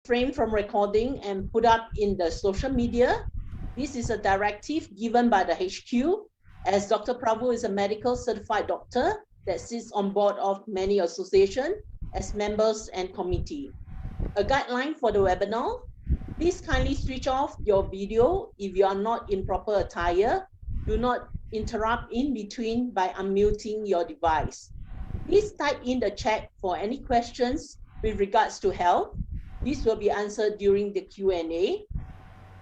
refrain from recording and put up in the social media. This is a directive given by the HQ, as Dr. Prabhu is a medical certified doctor that sits on board of many associations as members and committee. A guideline for the webinar: please kindly switch off your video if you are not in proper attire. Do not interrupt in between by unmuting your device. Please type in the chat for any questions with regards to health. This will be answered during the Q&A.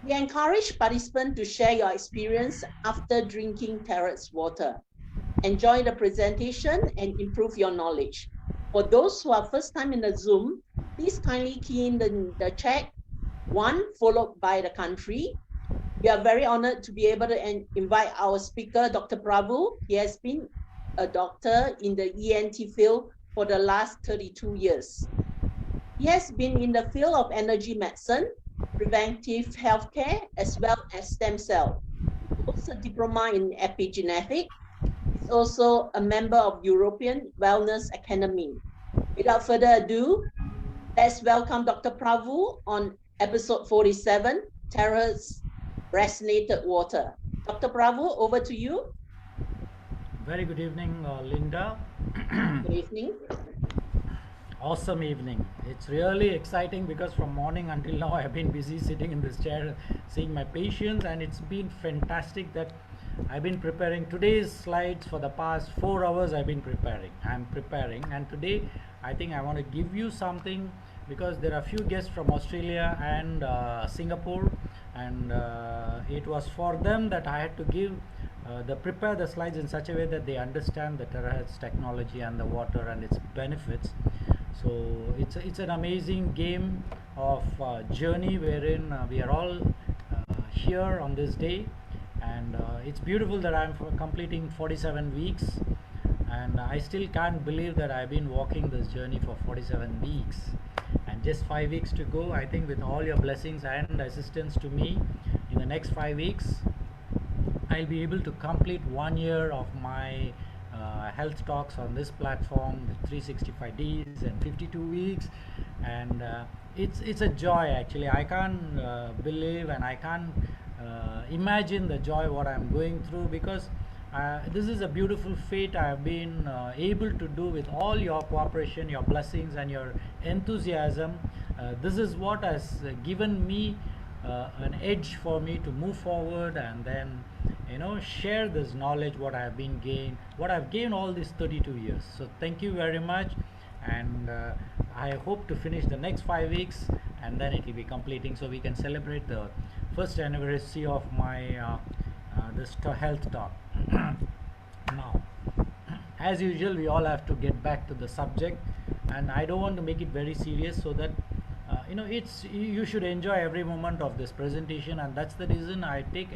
We encourage participants to share your experience after drinking Terahertz water. Enjoy the presentation and improve your knowledge. For those who are first time in the Zoom, please kindly key in the chat 1 followed by the country. We are very honored to be able to invite our speaker, Dr. Prabhu. He has been a doctor in the ENT field for the last 32 years. He has been in the field of energy medicine, preventive healthcare, as well as stem cell. He holds a diploma in epigenetic. He's also a member of European Wellness Academy. Without further ado, let's welcome Dr. Prabhu on episode 47, Terahertz Resonated Water. Dr. Prabhu, over to you. Very good evening, Linda. Good evening. Awesome evening. It's really exciting because from morning until now I've been busy sitting in this chair seeing my patients, and it's been fantastic that I've been preparing today's slides for the past 4 hours. I'm preparing, and today I think I want to give you something because there are few guests from Australia and Singapore, and it was for them that I had to give prepare the slides in such a way that they understand the terahertz technology and the water and its benefits. So it's an amazing game of journey wherein we are all here on this day, and it's beautiful that I'm completing 47 weeks, and I still can't believe that I've been walking this journey for 47 weeks and just 5 weeks to go. I think with all your blessings and assistance to me, in the next 5 weeks I'll be able to complete 1 year of my health talks on this platform with 365 days and 52 weeks, and it's a joy. Actually, I can't believe and I can't imagine the joy what I'm going through, because this is a beautiful fate I have been able to do with all your cooperation, your blessings and your enthusiasm. This is what has given me an edge for me to move forward and then share this knowledge what I've gained all these 32 years. So thank you very much, and I hope to finish the next 5 weeks and then it will be completing so we can celebrate the first anniversary of my this health talk. Now, as usual, we all have to get back to the subject, and I don't want to make it very serious, so that you should enjoy every moment of this presentation, and that's the reason I take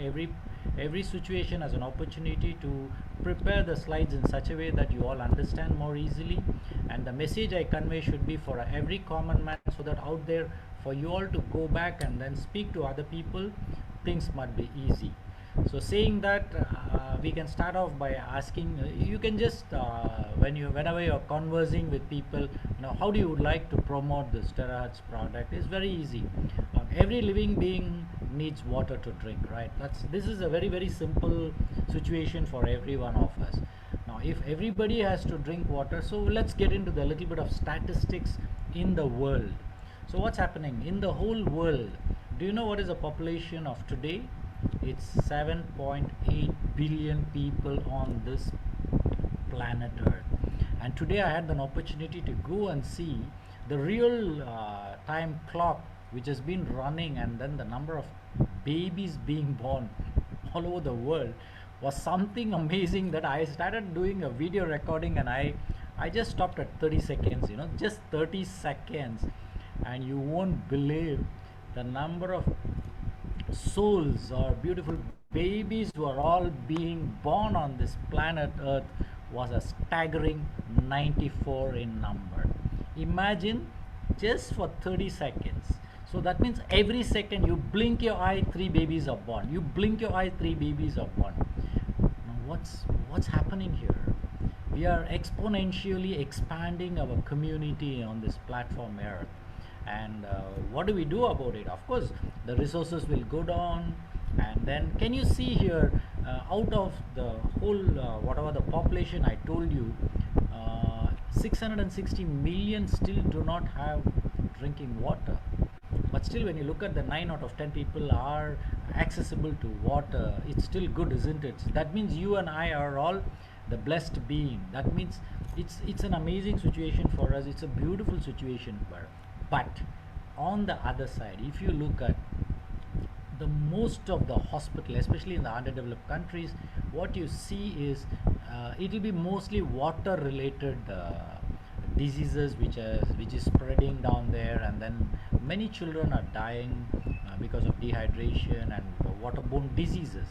every situation as an opportunity to prepare the slides in such a way that you all understand more easily, and the message I convey should be for every common man, so that out there for you all to go back and then speak to other people, things might be easy. So saying that, we can start off by asking, you can just whenever you're conversing with people, how do you like to promote this terahertz product? It's very easy. Every living being needs water to drink, right? This is a very, very simple situation for every one of us. Now if everybody has to drink water, so let's get into the little bit of statistics in the world. So what's happening in the whole world? Do you know what is the population of today? It's 7.8 billion people on this planet Earth. And today I had an opportunity to go and see the real time clock which has been running, and then the number of babies being born all over the world was something amazing, that I started doing a video recording, and I just stopped at 30 seconds, just 30 seconds, and you won't believe the number of souls or beautiful babies who are all being born on this planet Earth was a staggering 94 in number. Imagine, just for 30 seconds. So that means every second you blink your eye, 3 babies are born. You blink your eye, 3 babies are born. Now what's happening here? We are exponentially expanding our community on this platform Earth. And what do we do about it? Of course, the resources will go down. And then can you see here, out of the whole whatever the population I told you, 660 million still do not have drinking water. But still, when you look at the 9 out of 10 people are accessible to water, it's still good, isn't it? That means you and I are all the blessed being. That means it's an amazing situation for us. It's a beautiful situation. But on the other side, if you look at the most of the hospital, especially in the underdeveloped countries, what you see is it will be mostly water related diseases which is spreading down there, and then many children are dying because of dehydration and waterborne diseases.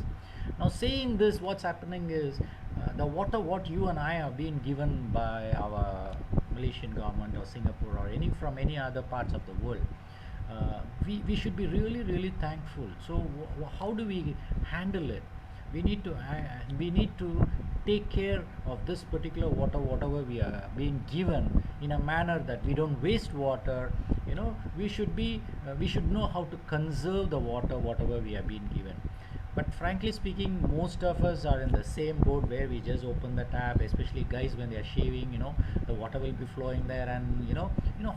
Now, saying this, what's happening is the water what you and I are being given by our Malaysian government or Singapore or from any other parts of the world, we should be really thankful. So how do we handle it? We need to take care of this particular water, whatever we are being given, in a manner that we don't waste water. We should know how to conserve the water, whatever we are being given. But frankly speaking, most of us are in the same boat where we just open the tap, especially guys when they are shaving, the water will be flowing there, and you know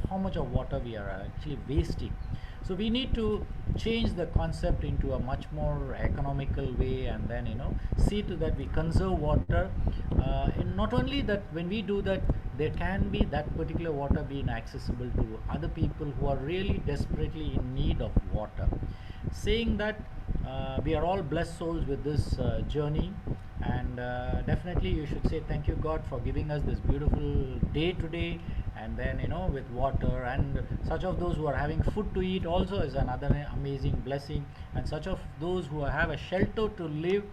how much of water we are actually wasting. So we need to change the concept into a much more economical way, and then see to that we conserve water. And not only that, when we do that, there can be that particular water being accessible to other people who are really desperately in need of water. Saying that, we are all blessed souls with this journey, and definitely you should say thank you God for giving us this beautiful day today. And then with water, and such of those who are having food to eat also is another amazing blessing, and such of those who have a shelter to live,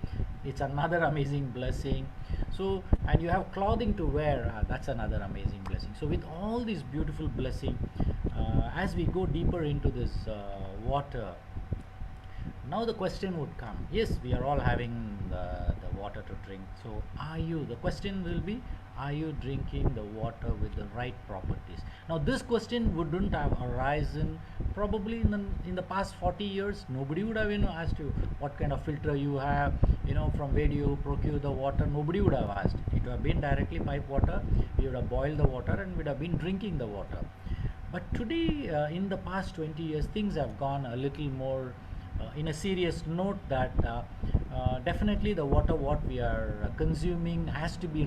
it's another amazing blessing. So, and you have clothing to wear, that's another amazing blessing. So with all these beautiful blessings, as we go deeper into this water, now the question would come, yes, we are all having the water to drink. So the question will be, are you drinking the water with the right properties? Now this question wouldn't have arisen probably in the past 40 years. Nobody would have asked you what kind of filter you have, from where do you procure the water. Nobody would have asked. It would have been directly pipe water. We would have boiled the water and would have been drinking the water. But today, in the past 20 years, things have gone a little more in a serious note, that definitely the water what we are consuming has to be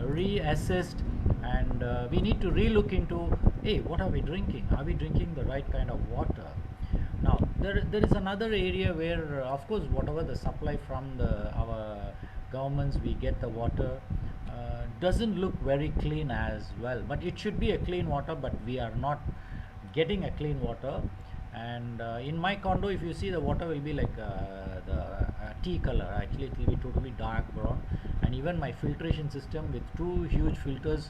reassessed, and we need to relook into, hey, what are we drinking? Are we drinking the right kind of water? Now there is another area where, of course, whatever the supply from our governments, we get the water, doesn't look very clean as well. But it should be a clean water, but we are not getting a clean water. And in my condo, if you see, the water will be like the tea color. Actually, it will be totally dark brown. And even my filtration system with 2 huge filters,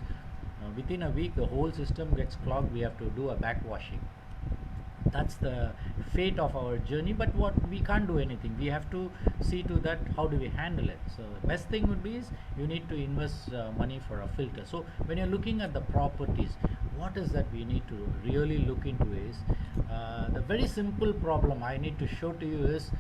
within a week the whole system gets clogged. We have to do a backwashing. That's the fate of our journey, but what we can't do anything. We have to see to that, how do we handle it. So best thing would be is you need to invest money for a filter. So when you're looking at the properties, what is that we need to really look into is, the very simple problem I need to show to you is,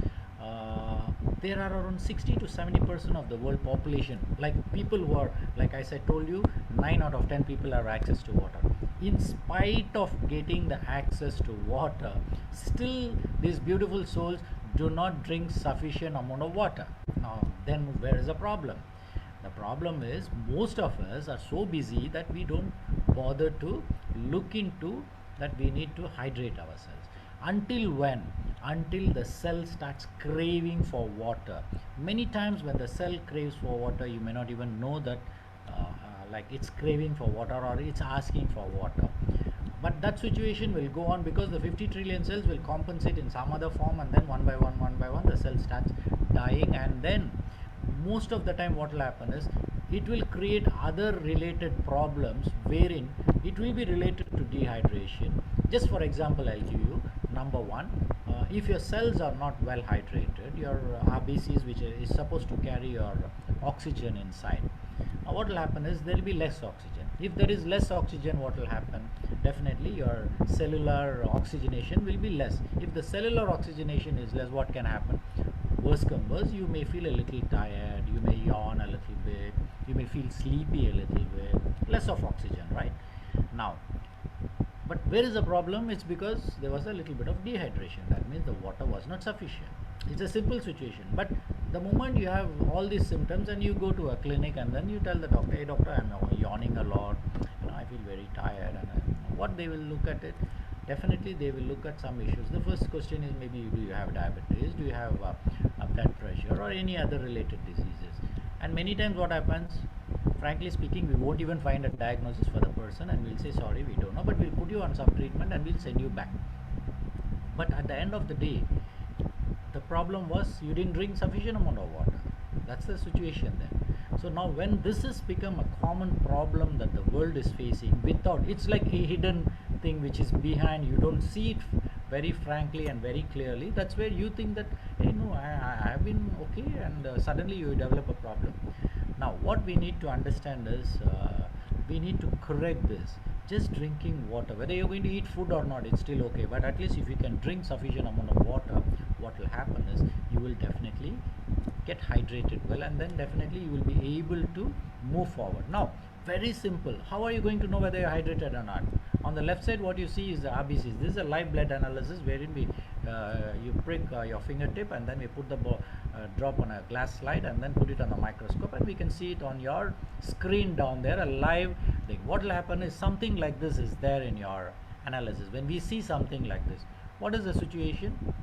there are around 60 to 70% of the world population, like people who are, like I said, told you, 9 out of 10 people have access to water. In spite of getting the access to water, still these beautiful souls do not drink sufficient amount of water. Now then, where is the problem? The problem is, most of us are so busy that we don't bother to look into that we need to hydrate ourselves. Until when? Until the cell starts craving for water. Many times when the cell craves for water, you may not even know that like it's craving for water or it's asking for water. But that situation will go on, because the 50 trillion cells will compensate in some other form, and then one by one the cell starts dying. And then most of the time what will happen is, it will create other related problems, wherein it will be related to dehydration. Just for example, I'll give you number one. If your cells are not well hydrated, your RBCs, which is supposed to carry your oxygen inside, what will happen is there will be less oxygen. If there is less oxygen, what will happen? Definitely your cellular oxygenation will be less. If the cellular oxygenation is less, what can happen? Worse come worse, you may feel a little tired, you may yawn a little bit, you may feel sleepy a little bit, less of oxygen, right? Now, but where is the problem? It's because there was a little bit of dehydration. That means the water was not sufficient. It's a simple situation. But the moment you have all these symptoms and you go to a clinic and then you tell the doctor, hey doctor, I'm yawning a lot, I feel very tired, and what they will look at it, definitely they will look at some issues. The first question is maybe do you have diabetes, do you have a blood pressure or any other related diseases. And many times what happens, frankly speaking, we won't even find a diagnosis for the person and we'll say sorry, we don't know, but we'll put you on some treatment and we'll send you back. But at the end of the day, the problem was you didn't drink sufficient amount of water. That's the situation then. So now when this has become a common problem that the world is facing, without, it's like a hidden thing which is behind, you don't see it very frankly and very clearly. That's where you think that, hey, no, I have been okay, and suddenly you develop a problem. Now what we need to understand is we need to correct this. Just drinking water, whether you're going to eat food or not, it's still okay, but at least if you can drink sufficient amount of water, what will happen is you will definitely get hydrated well, and then definitely you will be able to move forward. Now very simple, how are you going to know whether you're hydrated or not? On the left side what you see is the RBCs. This is a live blood analysis wherein we you prick your fingertip and then we put the drop on a glass slide and then put it on the microscope, and we can see it on your screen down there, a live thing. What will happen is something like this is there in your analysis. When we see something like this, what is the situation?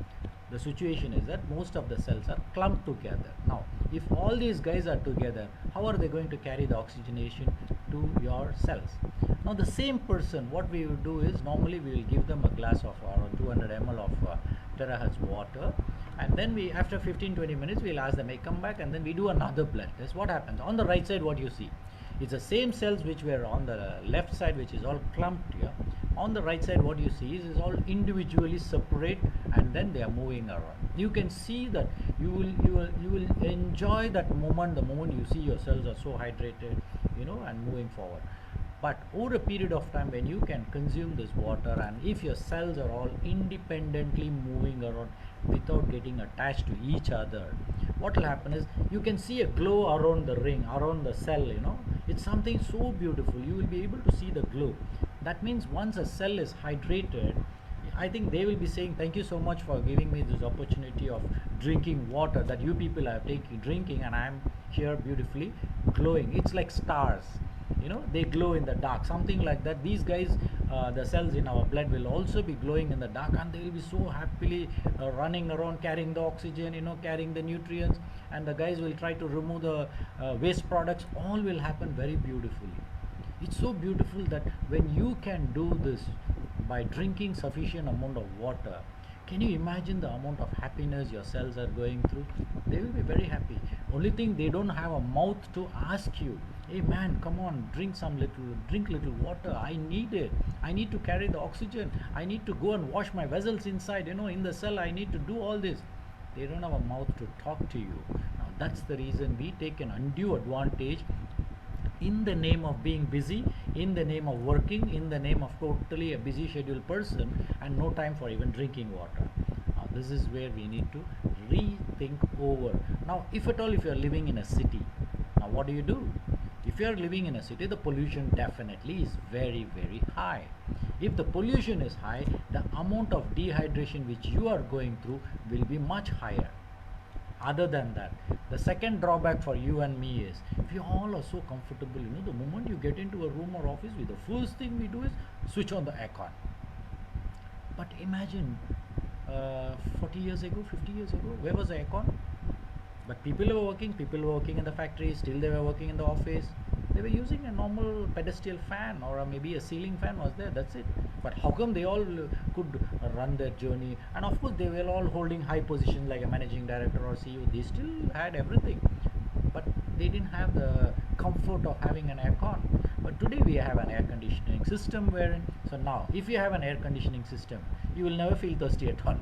The situation is that most of the cells are clumped together. Now if all these guys are together, how are they going to carry the oxygenation to your cells? Now the same person, what we will do is normally we will give them a glass of around 200 ml of terahertz water, and then we, after 15-20 minutes, we'll ask them, hey, come back, and then we do another blood test. What happens? On the right side what you see, it's the same cells which were on the left side, which is all clumped here. On the right side what you see is all individually separate, and then they are moving around. You can see that you will enjoy that moment, the moment you see your cells are so hydrated, and moving forward. But over a period of time, when you can consume this water, and if your cells are all independently moving around without getting attached to each other, what will happen is you can see a glow around the ring, around the cell. It's something so beautiful. You will be able to see the glow. That means once a cell is hydrated, I think they will be saying, thank you so much for giving me this opportunity of drinking water that you people are drinking, and I am here beautifully glowing. It's like stars, they glow in the dark, something like that. These guys, the cells in our blood will also be glowing in the dark, and they will be so happily running around, carrying the oxygen, carrying the nutrients, and the guys will try to remove the waste products. All will happen very beautifully. It's so beautiful that when you can do this by drinking sufficient amount of water, can you imagine the amount of happiness your cells are going through? They will be very happy. Only thing, they don't have a mouth to ask you, hey man, come on, drink little water. I need it. I need to carry the oxygen. I need to go and wash my vessels inside, in the cell. I need to do all this. They don't have a mouth to talk to you. Now that's the reason we take an undue advantage in the name of being busy, in the name of working, in the name of totally a busy scheduled person, and no time for even drinking water. Now this is where we need to rethink over. Now if at all, if you are living in a city, now what do? If you are living in a city, the pollution definitely is very, very high. If the pollution is high, the amount of dehydration which you are going through will be much higher. Other than that, the second drawback for you and me is, we all are so comfortable, the moment you get into a room or office, the first thing we do is switch on the aircon. But imagine 40 years ago, 50 years ago, where was the aircon? But people were working in the factory, still they were working in the office. They were using a normal pedestal fan, or maybe a ceiling fan was there, that's it. But how come they all could run their journey? And of course they were all holding high positions like a managing director or CEO. They still had everything, but they didn't have the comfort of having an aircon. But today we have an air conditioning system wherein, so now if you have an air conditioning system, you will never feel thirsty at all.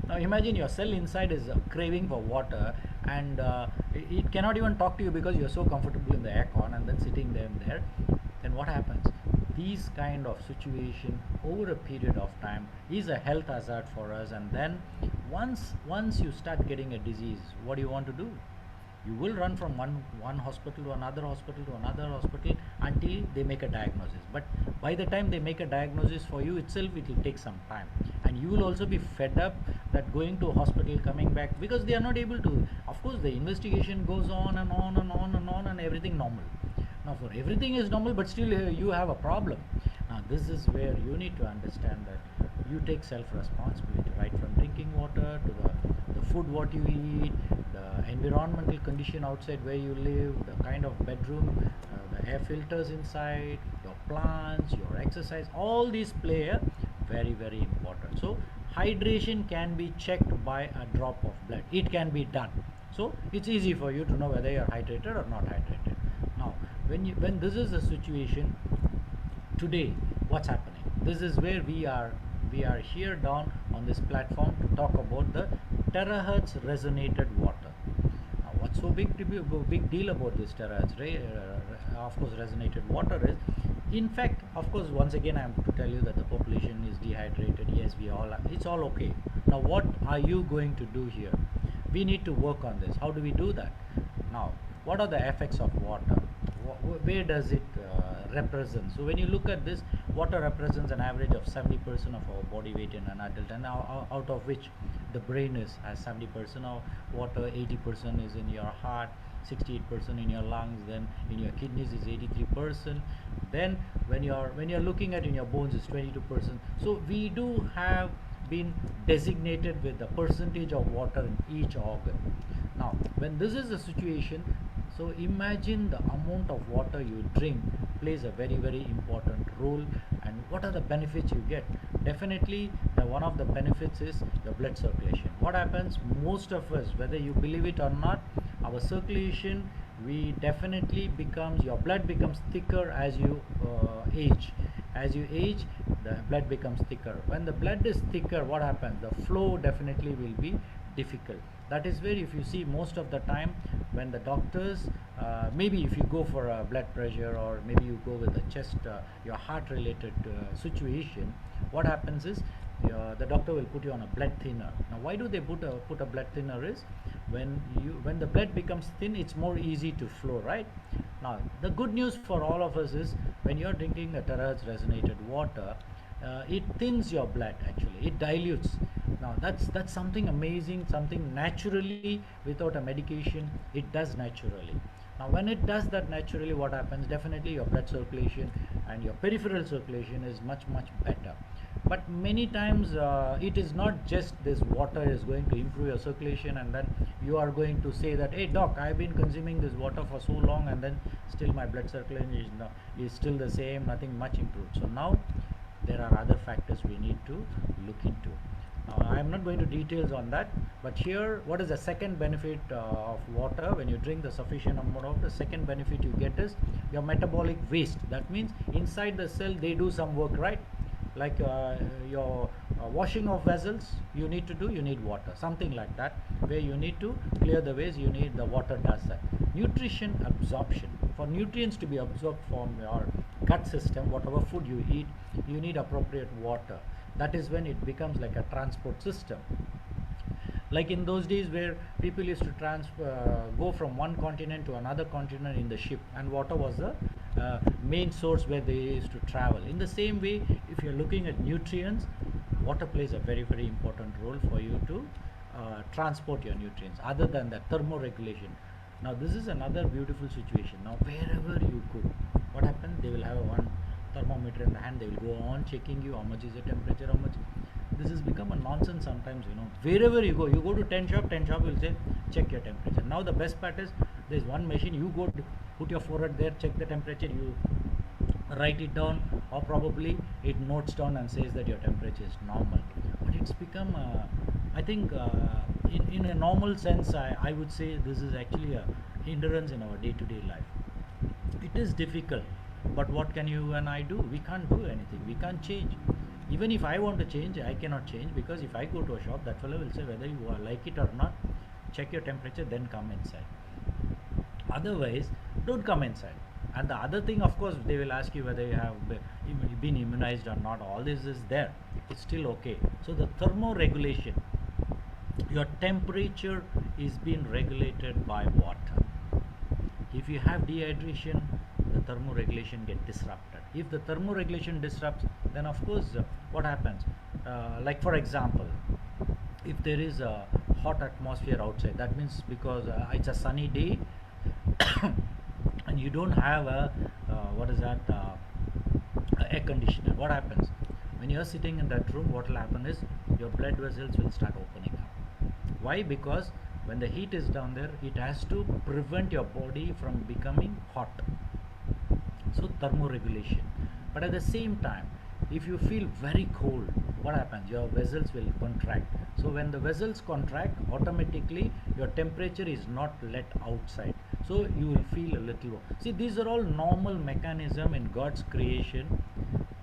Now imagine your cell inside is craving for water, and it cannot even talk to you because you're so comfortable in the aircon and then sitting there. Then then what happens? These kind of situation over a period of time is a health hazard for us, and then once you start getting a disease, what do you want to do? You will run from one hospital to another hospital to another hospital until they make a diagnosis. But by the time they make a diagnosis for you itself, it will take some time, and you will also be fed up that going to a hospital, coming back, because they are not able to. Of course, the investigation goes on and on and on and on, and everything normal. Now, for everything is normal, but still you have a problem. Now, this is where you need to understand that you take self-responsibility, right from drinking water to the food what you eat, the environmental condition outside where you live, the kind of bedroom, the air filters inside, your plants, your exercise, all these play a very, very important. So hydration can be checked by a drop of blood. It can be done. So it's easy for you to know whether you're hydrated or not hydrated. Now, when this is the situation today, what's happening? This is where we are here down on this platform to talk about the terahertz resonated water. Now, what's so big deal about this terahertz? Of course, resonated water is, in fact, of course, once again, I am to tell you that the population is dehydrated. Yes, it's all okay. Now, what are you going to do here? We need to work on this. How do we do that? Now, what are the effects of water? Where does it represent? So when you look at this, water represents an average of 70% of our body weight in an adult, and out of which the brain is as 70% of water, 80% is in your heart, 68% in your lungs, then in your kidneys is 83%, then when you're looking at in your bones is 22%. So we do have been designated with the percentage of water in each organ. Now, when this is the situation, so imagine the amount of water you drink plays a very, very important role. And what are the benefits you get? Definitely, one of the benefits is your blood circulation. What happens? Most of us, whether you believe it or not, our circulation, your blood becomes thicker as you age. As you age, the blood becomes thicker. When the blood is thicker, what happens? The flow definitely will be difficult. That is where, if you see, most of the time when the doctors, maybe if you go for a blood pressure, or maybe you go with a chest, your heart related situation, what happens is the doctor will put you on a blood thinner. Now, why do they put a blood thinner? Is when the blood becomes thin, it's more easy to flow, right? Now, the good news for all of us is, when you're drinking a terahertz resonated water, it thins your blood. Actually, it dilutes. Now, that's something amazing, something naturally, without a medication, it does naturally. Now, when it does that naturally, what happens? Definitely your blood circulation and your peripheral circulation is much, much better. But many times it is not just this water is going to improve your circulation, and then you are going to say that, hey doc, I've been consuming this water for so long, and then still my blood circulation is still the same, nothing much improved. So now there are other factors we need to look into. I am not going to details on that, but here, what is the second benefit of water? When you drink the sufficient amount of, the second benefit you get is your metabolic waste. That means inside the cell they do some work, right? Like your washing of vessels, you need water, something like that, where you need to clear the waste, the water does that. Nutrition absorption, for nutrients to be absorbed from your gut system, whatever food you eat, you need appropriate water. That is when it becomes like a transport system. Like in those days where people used to go from one continent to another continent in the ship, and water was the main source where they used to travel. In the same way, if you're looking at nutrients, water plays a very, very important role for you to transport your nutrients. Other than that, thermo regulation. Now, this is another beautiful situation. Now, wherever you go, what happens? They will have one thermometer in the hand. They will go on checking you, how much is the temperature, how much. This has become a nonsense sometimes, wherever you go to 10 shop will say check your temperature. Now the best part is, there's one machine, you go to put your forehead there, check the temperature, you write it down, or probably it notes down and says that your temperature is normal. But it's become I think in a normal sense, I would say this is actually a hindrance in our day-to-day life. It is difficult, but what can you and I do? We can't do anything, we can't change. Even if I want to change, I cannot change, because if I go to a shop, that fellow will say whether you like it or not, check your temperature, then come inside. Otherwise, don't come inside. And the other thing, of course, they will ask you whether you have been immunized or not. All this is there. It's still okay. So the thermoregulation, your temperature is being regulated by water. If you have dehydration, the thermoregulation get disrupted. If the thermoregulation disrupts, then of course what happens? Like for example, if there is a hot atmosphere outside, that means because it's a sunny day and you don't have a what is that air conditioner, what happens? When you're sitting in that room, what will happen is your blood vessels will start opening up. Why? Because when the heat is down there, it has to prevent your body from becoming hot. So thermoregulation. But at the same time, if you feel very cold, what happens? Your vessels will contract. So when the vessels contract, automatically your temperature is not let outside. So you will feel a little warm. See, these are all normal mechanism in God's creation.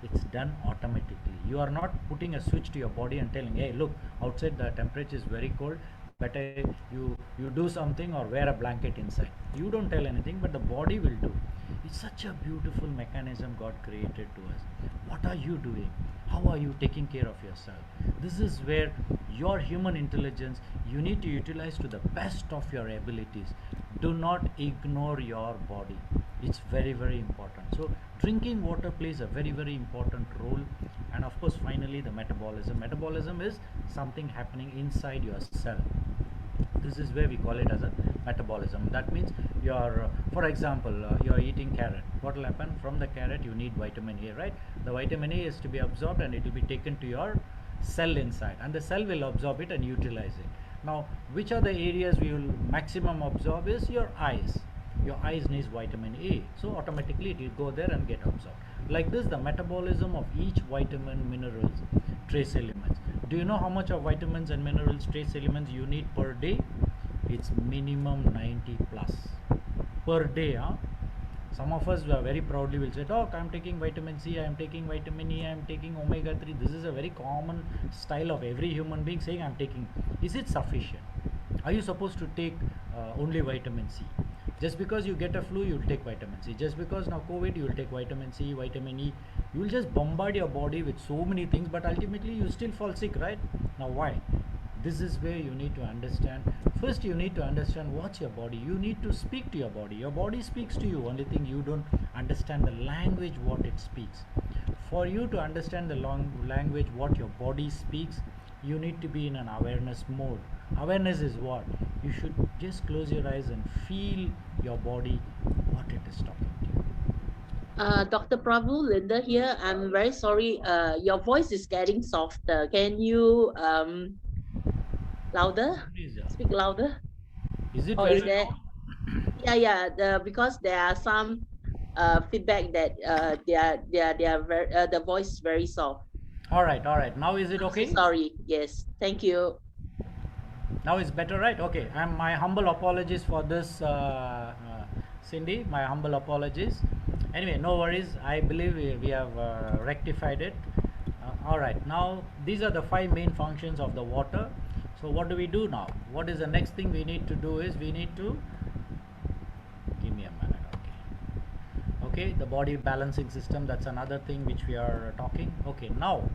It's done automatically. You are not putting a switch to your body and telling, hey, look, outside the temperature is very cold, better you do something or wear a blanket inside. You don't tell anything, but the body will do. It's such a beautiful mechanism God created to us. What are you doing? How are you taking care of yourself? This is where your human intelligence, you need to utilize to the best of your abilities. Do not ignore your body. It's very, very important. So drinking water plays a very, very important role. And of course, finally, the metabolism is something happening inside your cell. This is where we call it as a metabolism. That means you're for example, you're eating carrot. What will happen? From the carrot you need vitamin A, right? The vitamin A is to be absorbed and it will be taken to your cell inside, and the cell will absorb it and utilize it. Now which are the areas we will maximum absorb is your eyes. Your eyes needs vitamin A, so automatically it will go there and get absorbed. Like this, the metabolism of each vitamin, minerals, trace elements. Do you know how much of vitamins and minerals, trace elements you need per day? It's minimum 90 plus per day. Some of us very proudly will say, doc, I'm taking vitamin C, I'm taking vitamin E, I'm taking omega 3. This is a very common style of every human being saying I'm taking. Is it sufficient? Are you supposed to take only vitamin C? Just because you get a flu, you will take vitamin C. Just because now COVID, you will take vitamin C, vitamin E. You will just bombard your body with so many things, but ultimately you still fall sick, right? Now why? This is where you need to understand. First, you need to understand what's your body. You need to speak to your body. Your body speaks to you. Only thing, you don't understand the language what it speaks. For you to understand the language what your body speaks, you need to be in an awareness mode. Awareness is what? You should just close your eyes and feel your body, what it is talking to you. Dr. Prabhu, Linda here. I'm very sorry. Your voice is getting softer. Can you louder? Please, Speak louder. is it Or very is there? loud? Yeah. Because there are some feedback that they are very the voice is very soft. All right. Now is it I'm so okay? sorry. Yes. Thank you. Now it's better, right? Okay. My humble apologies for this, Cindy. My humble apologies. Anyway, no worries. I believe we have rectified it. All right. Now these are the 5 main functions of the water. So what do we do now? What is the next thing we need to do is we need to give me a minute. Okay, the body balancing system, that's another thing which we are talking. Okay, now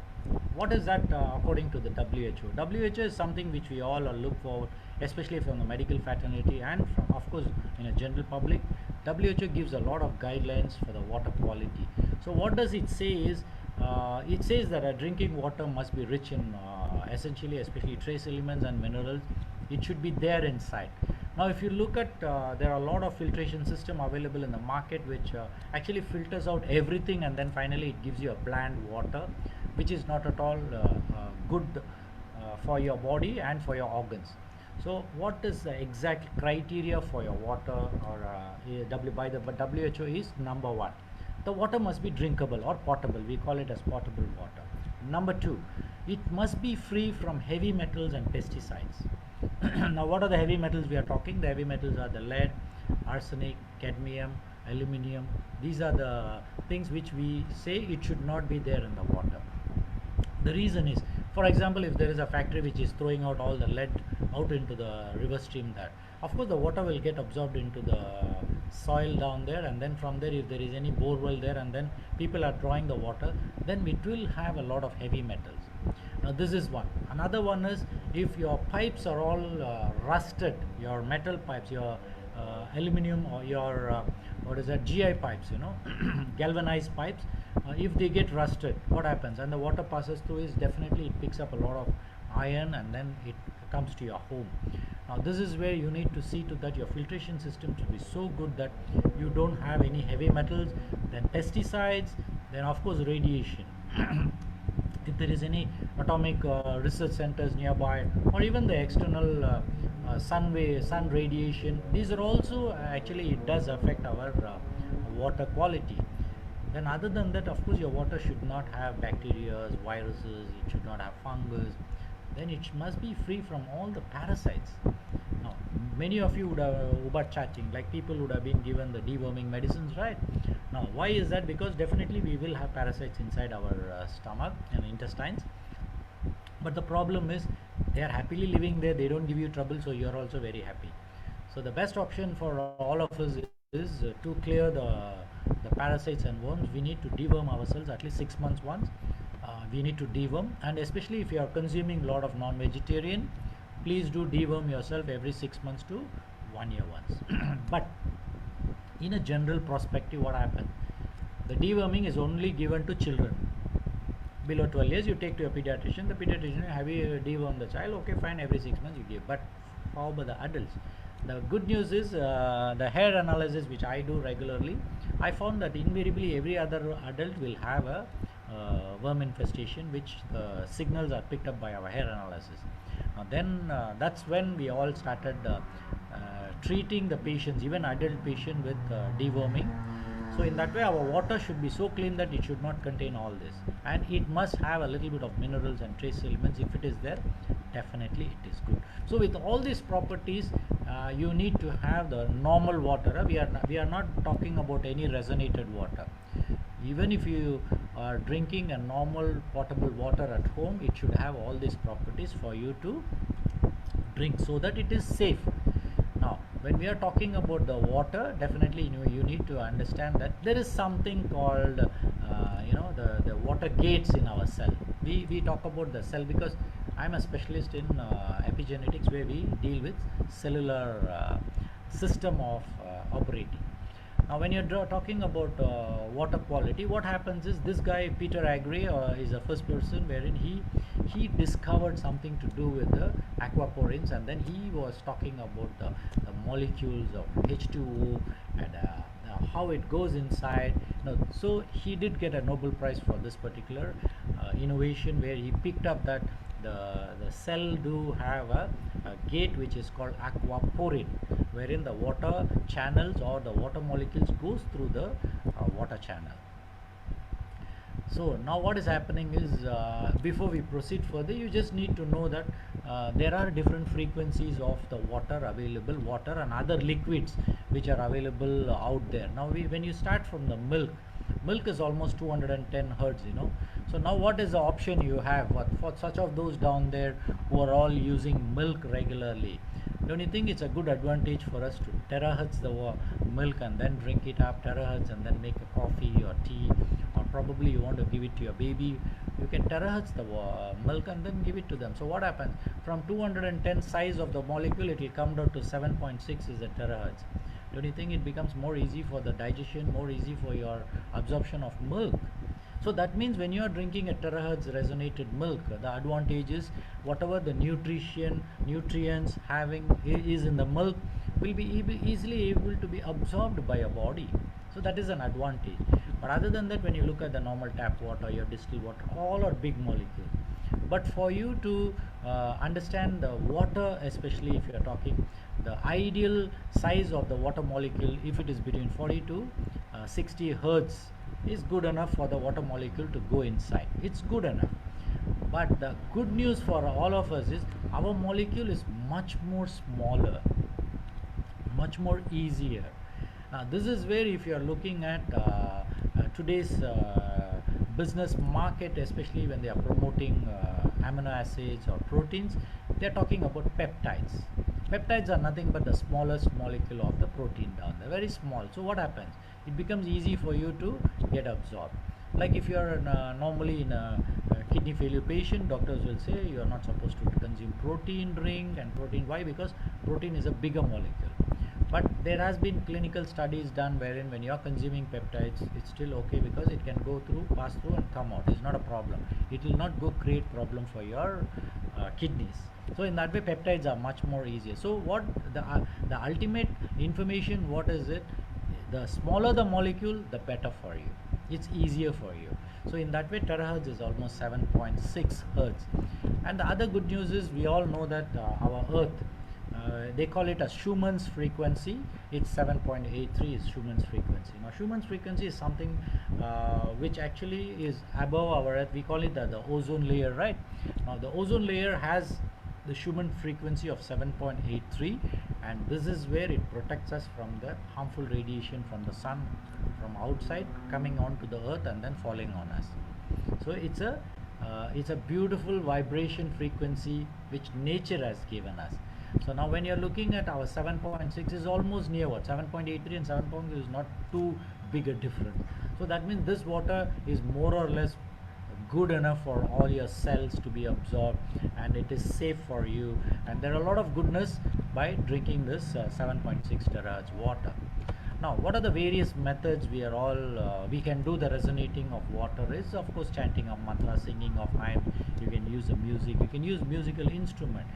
what is that according to the WHO? WHO is something which we all look forward, especially from the medical fraternity and from, of course, in a general public. WHO gives a lot of guidelines for the water quality. So what does it say is, it says that drinking water must be rich in essentially, especially trace elements and minerals. It should be there inside. Now if you look at, there are a lot of filtration system available in the market which actually filters out everything, and then finally it gives you a bland water, which is not at all good for your body and for your organs. So what is the exact criteria for your water, or by the WHO is number 1, the water must be drinkable or potable. We call it as potable water. Number 2, it must be free from heavy metals and pesticides. Now what are the heavy metals we are talking? The heavy metals are the lead, arsenic, cadmium, aluminium. These are the things which we say it should not be there in the water. The reason is, for example, if there is a factory which is throwing out all the lead out into the river stream, there, of course the water will get absorbed into the soil down there, and then from there if there is any bore well there and then people are drawing the water, then it will have a lot of heavy metals. Now this is one. Another one is if your pipes are all rusted, your metal pipes, your aluminum or your what is that, GI pipes, galvanized pipes, if they get rusted, what happens? And the water passes through is definitely it picks up a lot of iron and then it comes to your home. Now this is where you need to see to that your filtration system should be so good that you don't have any heavy metals, then pesticides, then of course radiation. If there is any atomic research centers nearby, or even the external sun radiation, these are also actually it does affect our water quality. Then other than that, of course your water should not have bacteria, viruses, it should not have fungus, then it must be free from all the parasites. Now many of you would have chatting, like people would have been given the deworming medicines, right? Now why is that? Because definitely we will have parasites inside our stomach and intestines, but the problem is they are happily living there, they don't give you trouble, so you are also very happy. So the best option for all of us is to clear the parasites and worms, we need to deworm ourselves at least 6 months once. We need to deworm, and especially if you are consuming a lot of non-vegetarian, please do deworm yourself every 6 months to 1 year once. But in a general perspective, what happens? The deworming is only given to children. Below 12 years, you take to a pediatrician. The pediatrician, have you dewormed the child? Okay, fine, every 6 months you give. But how about the adults? The good news is the hair analysis which I do regularly, I found that invariably every other adult will have a worm infestation, which signals are picked up by our hair analysis. Now then that's when we all started treating the patients, even adult patient, with deworming. So in that way our water should be so clean that it should not contain all this, and it must have a little bit of minerals and trace elements. If it is there, definitely it is good. So with all these properties, you need to have the normal water. We are not talking about any resonated water. Even if you are drinking a normal potable water at home, it should have all these properties for you to drink, so that it is safe. Now when we are talking about the water, definitely you need to understand that there is something called the water gates in our cell. We talk about the cell because I'm a specialist in epigenetics, where we deal with cellular system of operating. Now when you're talking about water quality, what happens is this guy Peter Agre is the first person wherein he discovered something to do with the aquaporins, and then he was talking about the molecules of H2O and how it goes inside. So he did get a Nobel Prize for this particular innovation, where he picked up that the cell do have a gate which is called aquaporin, wherein the water channels or the water molecules goes through the water channel. So now what is happening is, before we proceed further, you just need to know that there are different frequencies of the water available, water and other liquids which are available out there. Now when you start from the milk is almost 210 hertz, so now what is the option you have for such of those down there who are all using milk regularly? Don't you think it's a good advantage for us to terahertz the milk and then drink it up, terahertz, and then make a coffee or tea, or probably you want to give it to your baby, you can terahertz the milk and then give it to them. So what happens? From 210 size of the molecule, it will come down to 7.6 is the terahertz. Don't you think it becomes more easy for the digestion, more easy for your absorption of milk? So that means when you are drinking a terahertz resonated milk, the advantage is whatever the nutrients having is in the milk will be easily able to be absorbed by your body. So that is an advantage. But other than that, when you look at the normal tap water, your distilled water, all are big molecules. But for you to understand the water, especially if you are talking the ideal size of the water molecule, if it is between 40 to 60 hertz, is good enough for the water molecule to go inside. It's good enough. But the good news for all of us is our molecule is much more smaller, much more easier. Now this is where, if you are looking at today's business market, especially when they are promoting amino acids or proteins, they are talking about peptides. Peptides are nothing but the smallest molecule of the protein down there, very small. So what happens? It becomes easy for you to get absorbed. Like if you are normally in a kidney failure patient, doctors will say you are not supposed to consume protein drink and protein. Why? Because protein is a bigger molecule. But there has been clinical studies done wherein when you are consuming peptides, it's still okay because it can go through, pass through and come out. It's not a problem. It will not go create problem for your kidneys. So in that way, peptides are much more easier. So what the ultimate information, what is it? The smaller the molecule, the better for you. It's easier for you. So in that way, terahertz is almost 7.6 hertz. And the other good news is we all know that our Earth, they call it a Schumann's frequency. It's 7.83 is Schumann's frequency. Now Schumann's frequency is something which actually is above our Earth. We call it the ozone layer, right? Now the ozone layer has the Schumann frequency of 7.83, and this is where it protects us from the harmful radiation from the sun, from outside coming onto the earth and then falling on us. So it's a beautiful vibration frequency which nature has given us. So now when you're looking at our 7.6 is almost near what 7.83 and 7.6 is not too big a difference. So that means this water is more or less good enough for all your cells to be absorbed, and it is safe for you, and there are a lot of goodness by drinking this 7.6 terahertz water. Now what are the various methods we can do the resonating of water is, of course, chanting of mantra, singing of hymn. You can use a music, you can use musical instrument,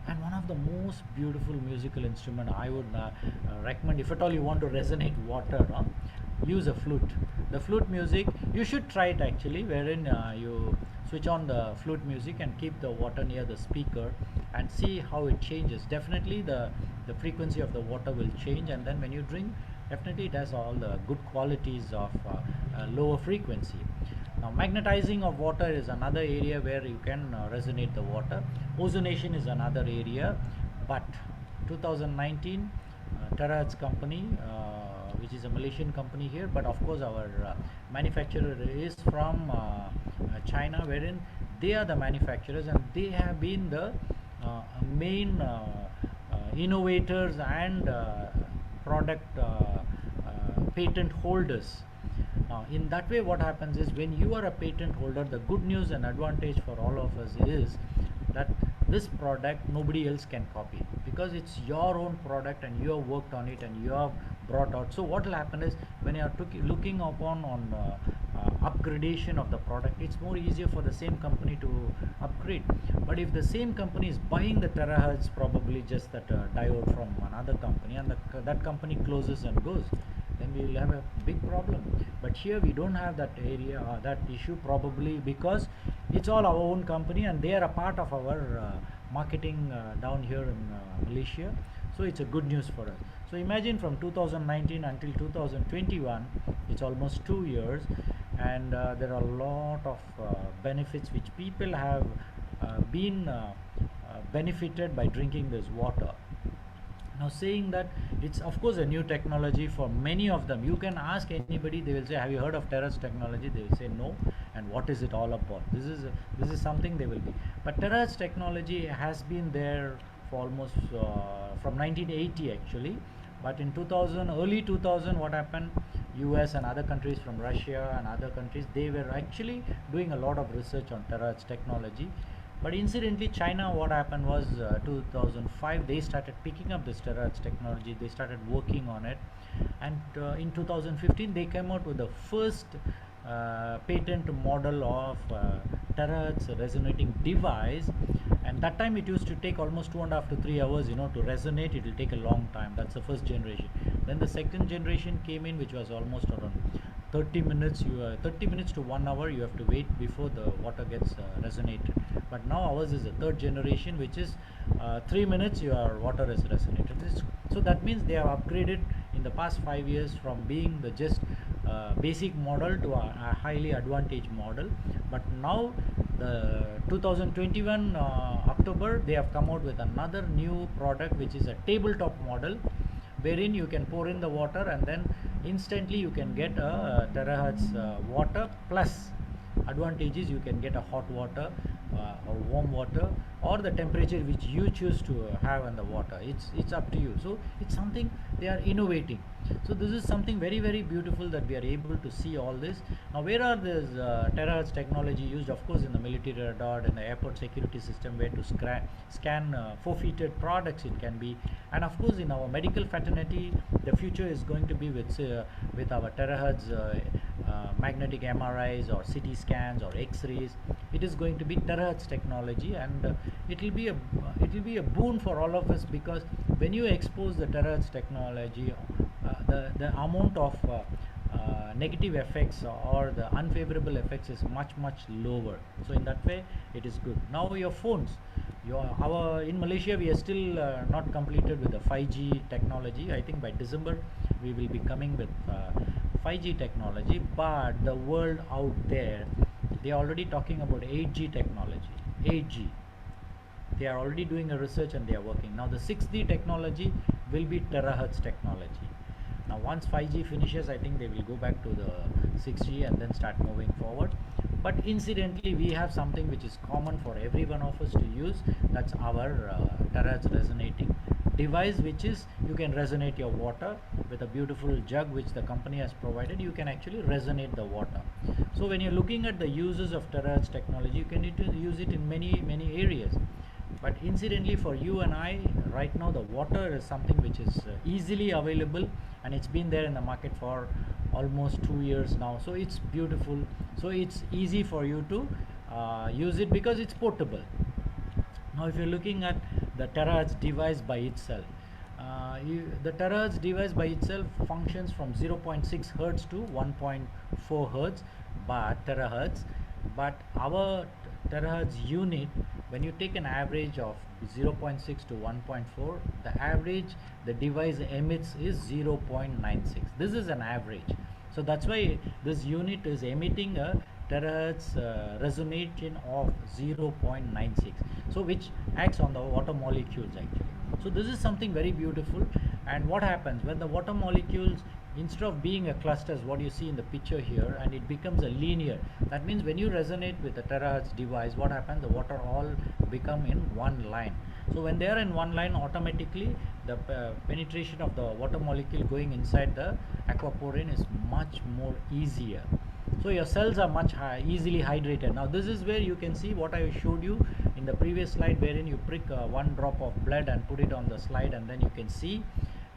and one of the most beautiful musical instrument I would recommend, if at all you want to resonate water, use a flute. The flute music, you should try it actually, wherein you switch on the flute music and keep the water near the speaker and see how it changes. Definitely the frequency of the water will change, and then when you drink, definitely it has all the good qualities of lower frequency. Now magnetizing of water is another area where you can resonate the water. Ozonation is another area, but 2019 Terahertz company, which is a Malaysian company here, but of course our manufacturer is from China, wherein they are the manufacturers and they have been the main innovators and product patent holders. Now in that way, what happens is, when you are a patent holder, the good news and advantage for all of us is that this product nobody else can copy, because it's your own product and you have worked on it and you have brought out. So what will happen is, when you are looking upon on upgradation of the product, it's more easier for the same company to upgrade. But if the same company is buying the terahertz, probably just that diode from another company, and that company closes and goes, then we will have a big problem. But here we don't have that area, that issue, probably because it's all our own company and they are a part of our marketing down here in Malaysia. So it's a good news for us. So imagine from 2019 until 2021, it's almost 2 years, and there are a lot of benefits which people have been benefited by drinking this water. Now, saying that, it's of course a new technology for many of them. You can ask anybody, they will say, have you heard of terahertz technology? They will say no. And what is it all about? This is something they will be. But terahertz technology has been there for almost from 1980 actually. But in 2000, early 2000, what happened? US and other countries, from Russia and other countries, they were actually doing a lot of research on terahertz technology. But incidentally, China, what happened was 2005, they started picking up this terahertz technology. They started working on it, and in 2015 they came out with the first patent model of terahertz resonating device. And that time it used to take almost 2.5 to 3 hours, to resonate. It will take a long time. That's the first generation. Then the second generation came in, which was almost around 30 minutes. 30 minutes to 1 hour you have to wait before the water gets resonated. But now ours is the third generation, which is 3 minutes your water is resonated. So that means they have upgraded in the past 5 years from being the just basic model to a highly advantaged model. But now the 2021 October, they have come out with another new product, which is a tabletop model, wherein you can pour in the water and then instantly you can get a terahertz water. Plus advantages, you can get a hot water warm water, or the temperature which you choose to have in the water. It's up to you. So it's something they are innovating. So this is something very, very beautiful that we are able to see all this. Now, where are this terahertz technology used? Of course, in the military radar and the airport security system, where to scan forfeited products it can be. And of course, in our medical fraternity, the future is going to be with our terahertz magnetic MRIs or CT scans or X-rays. It is going to be terahertz technology, and it will be a boon for all of us, because when you expose the terahertz technology, the amount of negative effects or the unfavorable effects is much lower. So in that way, it is good. Now your phones, in Malaysia we are still not completed with the 5G technology. I think by December we will be coming with 5G technology, but the world out there, they are already talking about 8G technology. 8G, they are already doing a research and they are working. Now the 6G technology will be terahertz technology. Now once 5G finishes, I think they will go back to the 6G and then start moving forward. But incidentally, we have something which is common for every one of us to use. That's our terahertz resonating device, which is, you can resonate your water with a beautiful jug which the company has provided. You can actually resonate the water. So when you're looking at the uses of terahertz technology, you can use it in many areas. But incidentally, for you and I, right now the water is something which is easily available, and it's been there in the market for almost 2 years now. So it's beautiful. So it's easy for you to use it because it's portable. Now if you're looking at the terahertz device by itself, the terahertz device by itself functions from 0.6 hertz to 1.4 hertz terahertz. But our terahertz unit, when you take an average of 0.6 to 1.4, the average the device emits is 0.96. This is an average. So that's why this unit is emitting a terahertz resonation of 0.96, so which acts on the water molecules actually. So this is something very beautiful. And what happens when the water molecules, instead of being a cluster, as what you see in the picture here, and it becomes a linear, that means when you resonate with a terahertz device, what happens, the water all become in one line. So when they are in one line, automatically the penetration of the water molecule going inside the aquaporin is much more easier. So your cells are much easily hydrated. Now this is where you can see what I showed you in the previous slide, wherein you prick one drop of blood and put it on the slide, and then you can see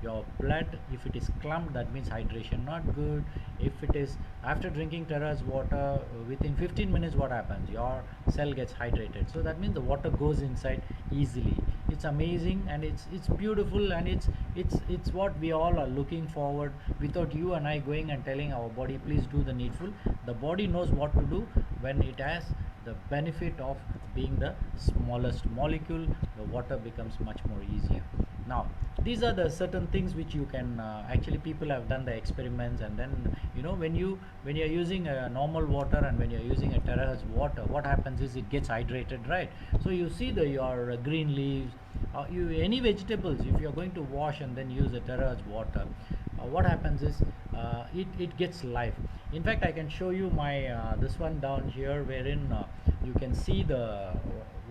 your blood. If it is clumped, that means hydration not good. If it is after drinking terahertz water, within 15 minutes, what happens, your cell gets hydrated. So that means the water goes inside easily. It's amazing, and it's beautiful, and it's what we all are looking forward. Without you and I going and telling our body, please do the needful, the body knows what to do. When it has the benefit of being the smallest molecule, the water becomes much more easier. Now these are the certain things which you can actually, people have done the experiments, and then when you're using a normal water and when you're using a terahertz water, what happens is it gets hydrated, right? So you see your green leaves, any vegetables, if you're going to wash and then use a terahertz water, what happens is it gets life. In fact, I can show you my this one down here, wherein you can see the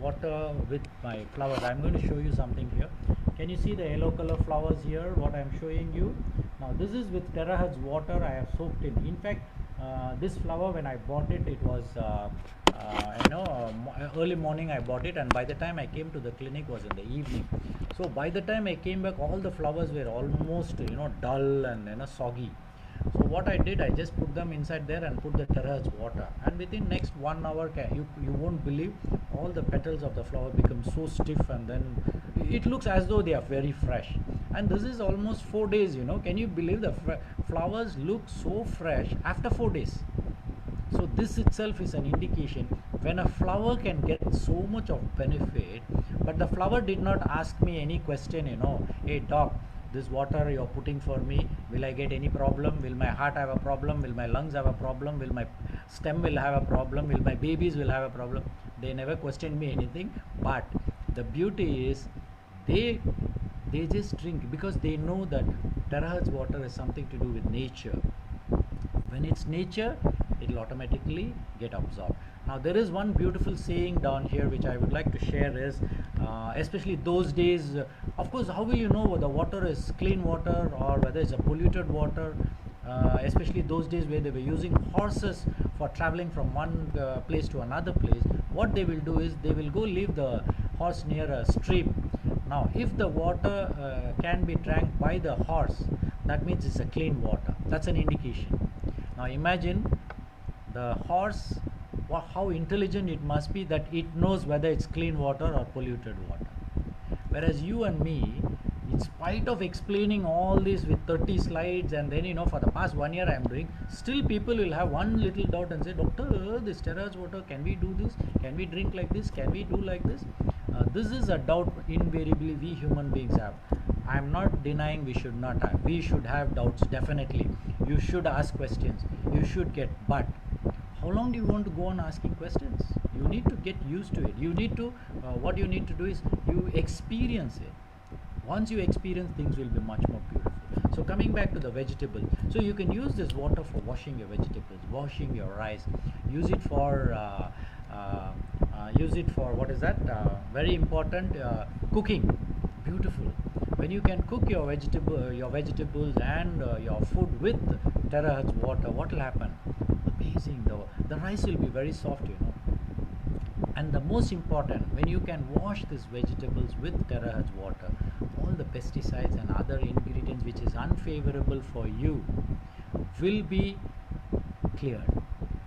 water with my flowers. I'm going to show you something here. Can you see the yellow color flowers here, what I'm showing you? Now this is with terahertz water I have soaked in fact, this flower, when I bought it, it was early morning I bought it, and by the time I came to the clinic was in the evening. So by the time I came back, all the flowers were almost dull and soggy. So what I did, I just put them inside there and put the terahertz water, and within next 1 hour, you won't believe, all the petals of the flower become so stiff, and then it looks as though they are very fresh. And this is almost 4 days. Can you believe the flowers look so fresh after 4 days? So this itself is an indication when a flower can get so much of benefit. But the flower did not ask me any question, hey doc, this water you're putting for me, will I get any problem? Will my heart have a problem? Will my lungs have a problem? Will my stem will have a problem? Will my babies will have a problem? They never questioned me anything. But the beauty is they just drink, because they know that terahertz water is something to do with nature. When it's nature, it will automatically get absorbed. Now there is one beautiful saying down here which I would like to share is, especially those days, of course, how will you know whether water is clean water or whether it's a polluted water? Especially those days where they were using horses for traveling from one place to another place. What they will do is they will go leave the horse near a stream. Now if the water can be drank by the horse, that means it's a clean water. That's an indication. Now imagine the horse, how intelligent it must be that it knows whether it's clean water or polluted water. Whereas you and me, in spite of explaining all this with 30 slides, and then for the past 1 year I am doing, still people will have one little doubt and say, doctor, this Terahertz water, can we do this? Can we drink like this? Can we do like this? This is a doubt invariably we human beings have. I am not denying we should not have. We should have doubts, definitely. You should ask questions. You should get, but how long do you want to go on asking questions? You need to get used to it. You need to, what you need to do is you experience it. Once you experience, things will be much more beautiful. So coming back to the vegetable, so you can use this water for washing your vegetables, washing your rice, use it for what is that? Very important, cooking. Beautiful. When you can cook your vegetables and your food with Terahertz water, what will happen? Amazing. The rice will be very soft, And the most important, when you can wash these vegetables with Terahertz water, all the pesticides and other ingredients which is unfavorable for you will be cleared.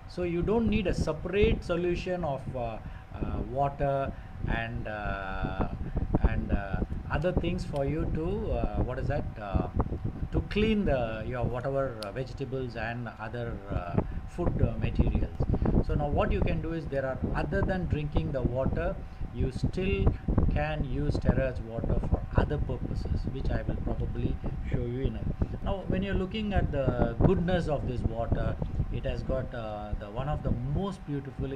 So you don't need a separate solution of water and other things for you to to clean your whatever vegetables and other food materials. So now what you can do is, other than drinking the water, you still can use Terahertz water for other purposes, which I will probably show you in a. Now when you're looking at the goodness of this water, it has got the one of the most beautiful,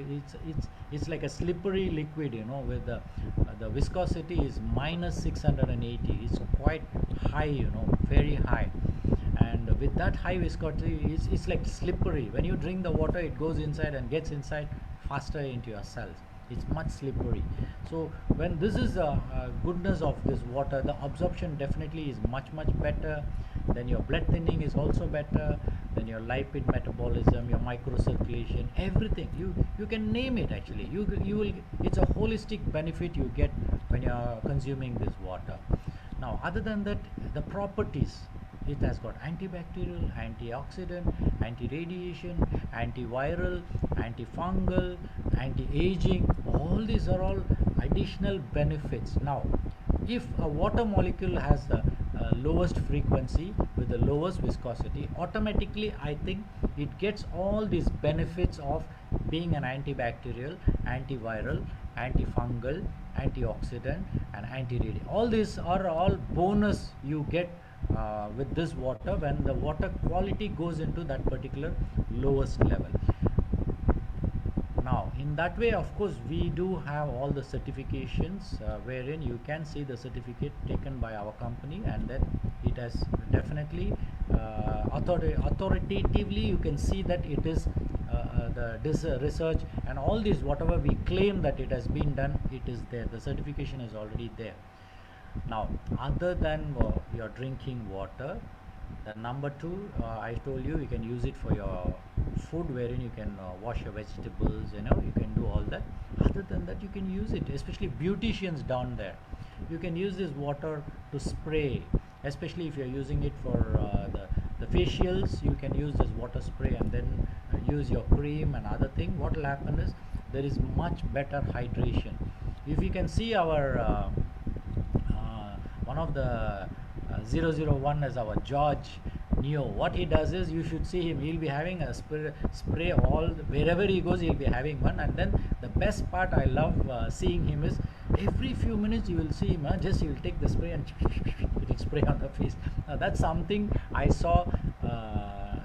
it's like a slippery liquid, with the viscosity is -680. It's quite high, very high. And with that high viscosity, it's like slippery. When you drink the water, it goes inside and gets inside faster into your cells. It's much slippery. So when this is the goodness of this water, the absorption definitely is much better. Then your blood thinning is also better. Then your lipid metabolism, your microcirculation, everything. You can name it actually. You will. It's a holistic benefit you get when you are consuming this water. Now, other than that, the properties. It has got antibacterial, antioxidant, anti-radiation, antiviral, antifungal, anti-aging. All these are all additional benefits. Now, if a water molecule has the lowest frequency with the lowest viscosity, automatically I think it gets all these benefits of being an antibacterial, antiviral, antifungal, antioxidant, and anti-radiation. All these are all bonus you get with this water when the water quality goes into that particular lowest level. Now in that way, of course, we do have all the certifications wherein you can see the certificate taken by our company, and then it has definitely authoritatively you can see that it is this research and all this, whatever we claim that it has been done, it is there. The certification is already there. Now, other than your drinking water, the number two, I told you, you can use it for your food, wherein you can wash your vegetables, you can do all that. Other than that, you can use it, especially beauticians down there. You can use this water to spray, especially if you're using it for the facials. You can use this water spray and then use your cream and other thing. What will happen is there is much better hydration. If you can see our one of the 001 is our George Neo. What he does is, you should see him, he'll be having a spray all wherever he goes, he'll be having one. And then the best part I love seeing him is, every few minutes you will see him, just he will take the spray and it will spray on the face. Now that's something I saw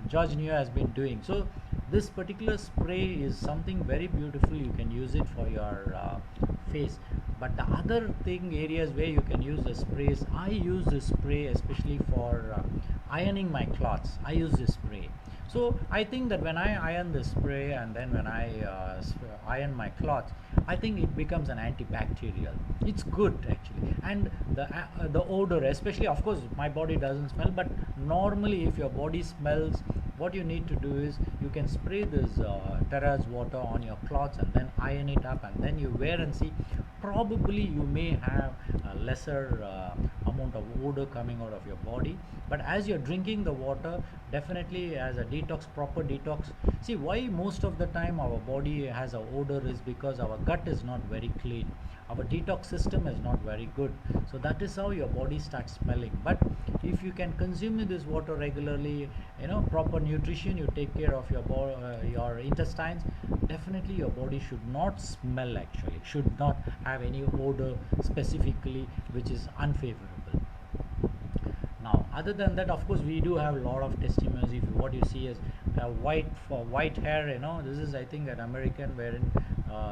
George Neo has been doing. So this particular spray is something very beautiful. You can use it for your face. But the other thing, areas where you can use the sprays, I use this spray especially for ironing my cloths. I use this spray. So I think that when I iron the spray and then when I iron my cloths, I think it becomes an antibacterial. It's good actually, and the odor, especially, of course, my body doesn't smell, but normally if your body smells, what you need to do is you can spray this Terahertz water on your cloths and then iron it up, and then you wear and see. Probably you may have a lesser amount of odor coming out of your body, but as you're drinking the water, definitely as a detox, proper detox. See, why most of the time our body has a odor is because our gut is not very clean, our detox system is not very good, so that is how your body starts smelling. But if you can consume this water regularly, proper nutrition, you take care of your intestines, definitely your body should not smell, actually should not have any odor specifically which is unfavorable. Now, other than that, of course, we do have a lot of testimonies. If what you see is white hair, this is, I think, an American wherein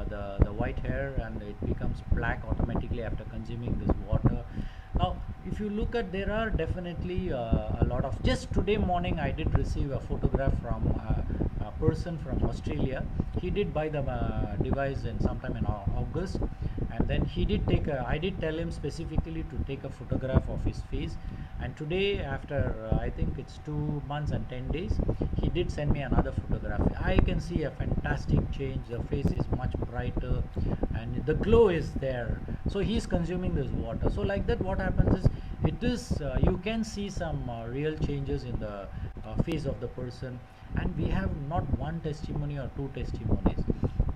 the white hair and it becomes black automatically after consuming this water. Now, if you look at, there are definitely a lot of. Just today morning, I did receive a photograph from a person from Australia. He did buy the device in sometime in August, and then he did take a. I did tell him specifically to take a photograph of his face, and today, after I think it's 2 months and 10 days, he did send me another photograph. I can see a fantastic change. The face is much brighter and the glow is there. So he's consuming this water. So like that, what happens is, it is you can see some real changes in the face of the person. And we have not one testimony or two testimonies.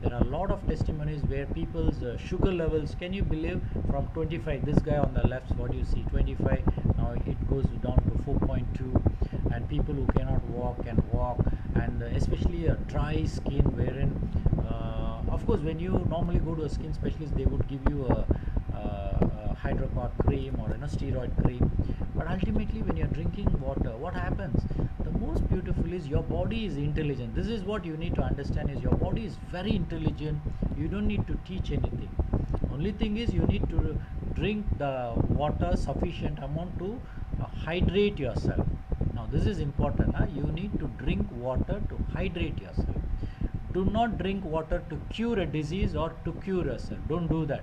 There are a lot of testimonies where people's sugar levels, can you believe, from 25, this guy on the left, what you see, 25, now it goes down to 4.2, and people who cannot walk can walk, and especially a dry skin wherein, of course, when you normally go to a skin specialist, they would give you a hydrocortisone cream or steroid cream, but ultimately when you're drinking water, what happens? The most beautiful is your body is intelligent. This is what you need to understand, is your body is very intelligent. You don't need to teach anything. Only thing is, you need to drink the water sufficient amount to hydrate yourself. Now this is important. You need to drink water to hydrate yourself. Do not drink water to cure a disease or to cure yourself. Don't do that.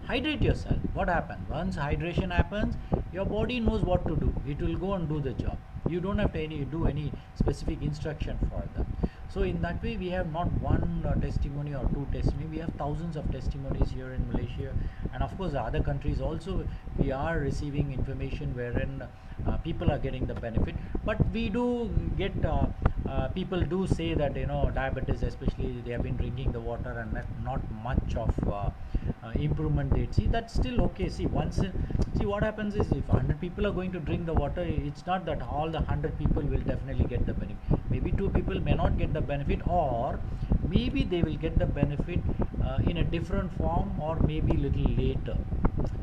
Hydrate yourself. What happens? Once hydration happens, your body knows what to do. It will go and do the job. You don't have to do any specific instruction for them. So in that way, we have not one testimony or two testimony. We have thousands of testimonies here in Malaysia, and of course, the other countries also. We are receiving information wherein people are getting the benefit. But we do get people do say that diabetes, especially, they have been drinking the water and not much of improvement they see. That's still okay. See, what happens is, if 100 people are going to drink the water, it's not that all the 100 people will definitely get the benefit. Maybe 2 people may not get the benefit, or maybe they will get the benefit in a different form, or maybe little later.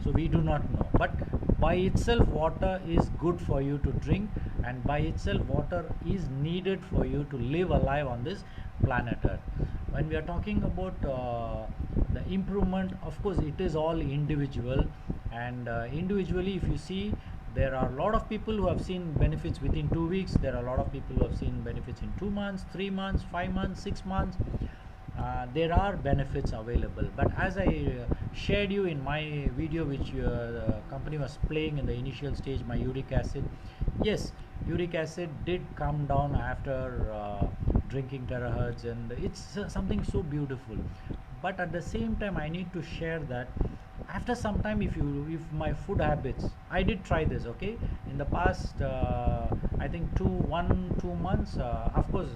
So we do not know. But by itself, water is good for you to drink, and by itself, water is needed for you to live alive on this planet Earth. When we are talking about the improvement, of course, it is all individual, and individually, if you see, there are a lot of people who have seen benefits within 2 weeks. There are a lot of people who have seen benefits in 2 months, 3 months, 5 months, 6 months. There are benefits available, but as I shared you in my video, which the company was playing in the initial stage, my uric acid, yes, uric acid did come down after drinking Terahertz, and it's something so beautiful. But at the same time, I need to share that after some time, if my food habits, I did try this, okay, in the past I think 2 months, of course,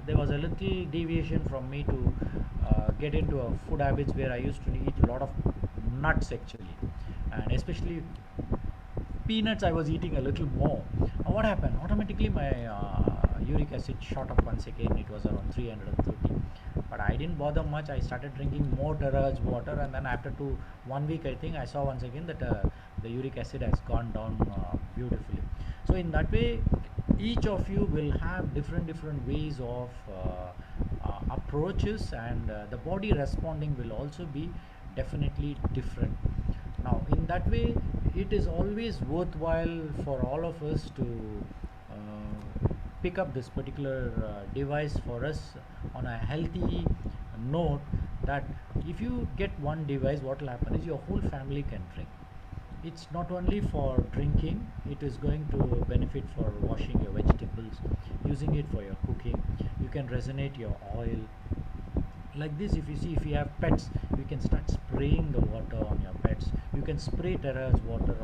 there was a little deviation from me to get into a food habits where I used to eat a lot of nuts actually, and especially peanuts I was eating a little more. What happened? Automatically my uric acid shot up once again. It was around 330, but I didn't bother much. I started drinking more Terahertz water, and then after 1 week, I think I saw once again that the uric acid has gone down beautifully. So in that way, each of you will have different ways of approaches, and the body responding will also be definitely different. Now in that way, it is always worthwhile for all of us to pick up this particular device for us on a healthy note, that if you get one device, what will happen is your whole family can drink. It's not only for drinking, it is going to benefit for washing your vegetables, using it for your cooking. You can resonate your oil like this. If you see, if you have pets, you can start spraying the water on your pets. You can spray Terahertz water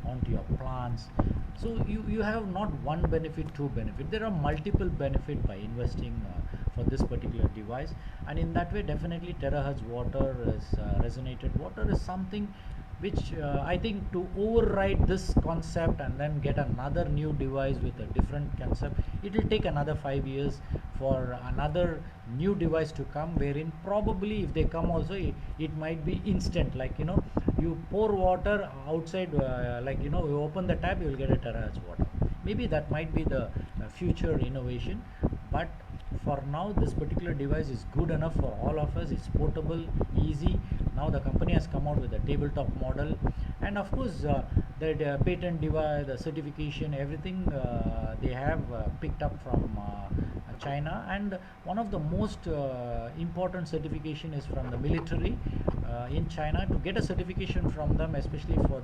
onto your plants. So you have not one benefit, two benefit. There are multiple benefit by investing for this particular device, and in that way definitely Terahertz water is resonated water is something which I think, to override this concept and then get another new device with a different concept, it will take another 5 years for another new device to come, wherein probably if they come also, it might be instant, like you pour water outside, like you open the tap, you will get a Terahertz water. Maybe that might be the future innovation, but for now this particular device is good enough for all of us. It's portable, easy. Now the company has come out with a tabletop model, and of course the patent device, the certification, everything they have picked up from China. And one of the most important certification is from the military in China. To get a certification from them, especially for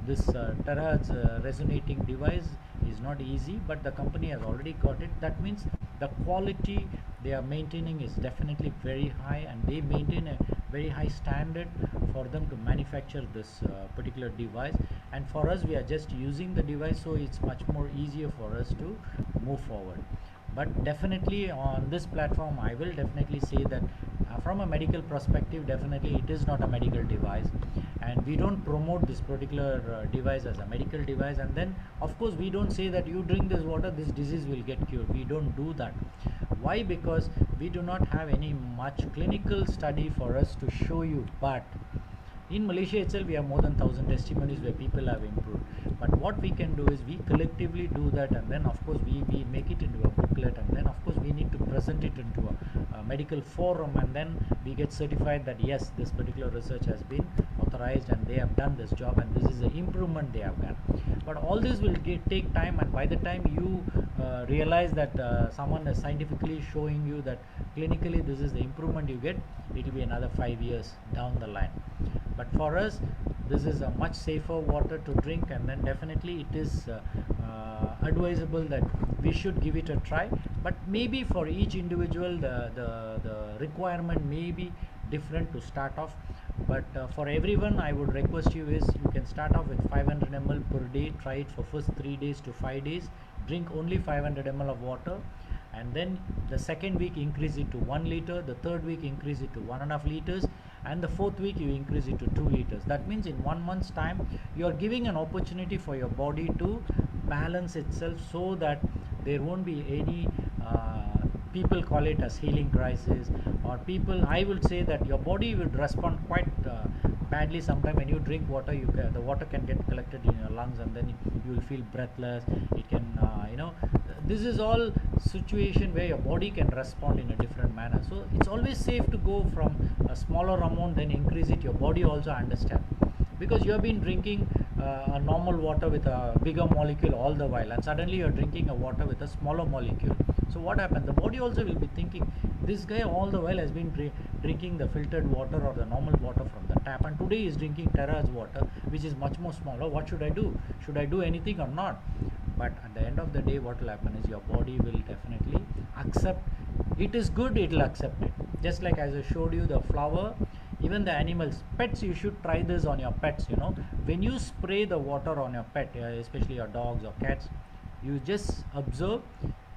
this Terahertz resonating device, is not easy, but the company has already got it. That means the quality they are maintaining is definitely very high, and they maintain a very high standard for them to manufacture this particular device. And for us, we are just using the device, so it's much more easier for us to move forward. But definitely on this platform, I will definitely say that from a medical perspective, definitely it is not a medical device, and we don't promote this particular device as a medical device. And then of course we don't say that you drink this water, this disease will get cured. We don't do that. Why? Because we do not have any much clinical study for us to show you. But in Malaysia itself, we have more than 1,000 testimonies where people have improved. But what we can do is we collectively do that, and then of course we make it into a booklet, and then of course we need to present it into a medical forum, and then we get certified that yes, this particular research has been authorized and they have done this job, and this is the improvement they have done. But all this will take time, and by the time you realize that someone is scientifically showing you that clinically this is the improvement you get, it will be another 5 years down the line. But for us, this is a much safer water to drink, and then definitely it is advisable that we should give it a try. But maybe for each individual the requirement may be different to start off. But for everyone, I would request you is you can start off with 500 ml per day. Try it for first 3 days to 5 days. Drink only 500 ml of water, and then the second week increase it to 1 liter, the third week increase it to 1.5 liters, and the fourth week you increase it to 2 liters. That means in 1 month's time you are giving an opportunity for your body to balance itself, so that there won't be any people call it as healing crisis, or people, I would say that your body would respond quite badly sometime when you drink water. The water can get collected in your lungs, and then you will feel breathless. It can this is all situation where your body can respond in a different manner. So it's always safe to go from a smaller amount, then increase it. Your body also understand, because you have been drinking a normal water with a bigger molecule all the while, and suddenly you're drinking a water with a smaller molecule. So what happens? The body also will be thinking, this guy all the while has been drinking the filtered water or the normal water from the tap, and today he is drinking Terahertz water, which is much more smaller. What should I do? Should I do anything or not? But at the end of the day, what will happen is your body will definitely accept. It is good, it will accept it. Just like as I showed you the flower, even the animals, pets, you should try this on your pets. When you spray the water on your pet, especially your dogs or cats, you just observe.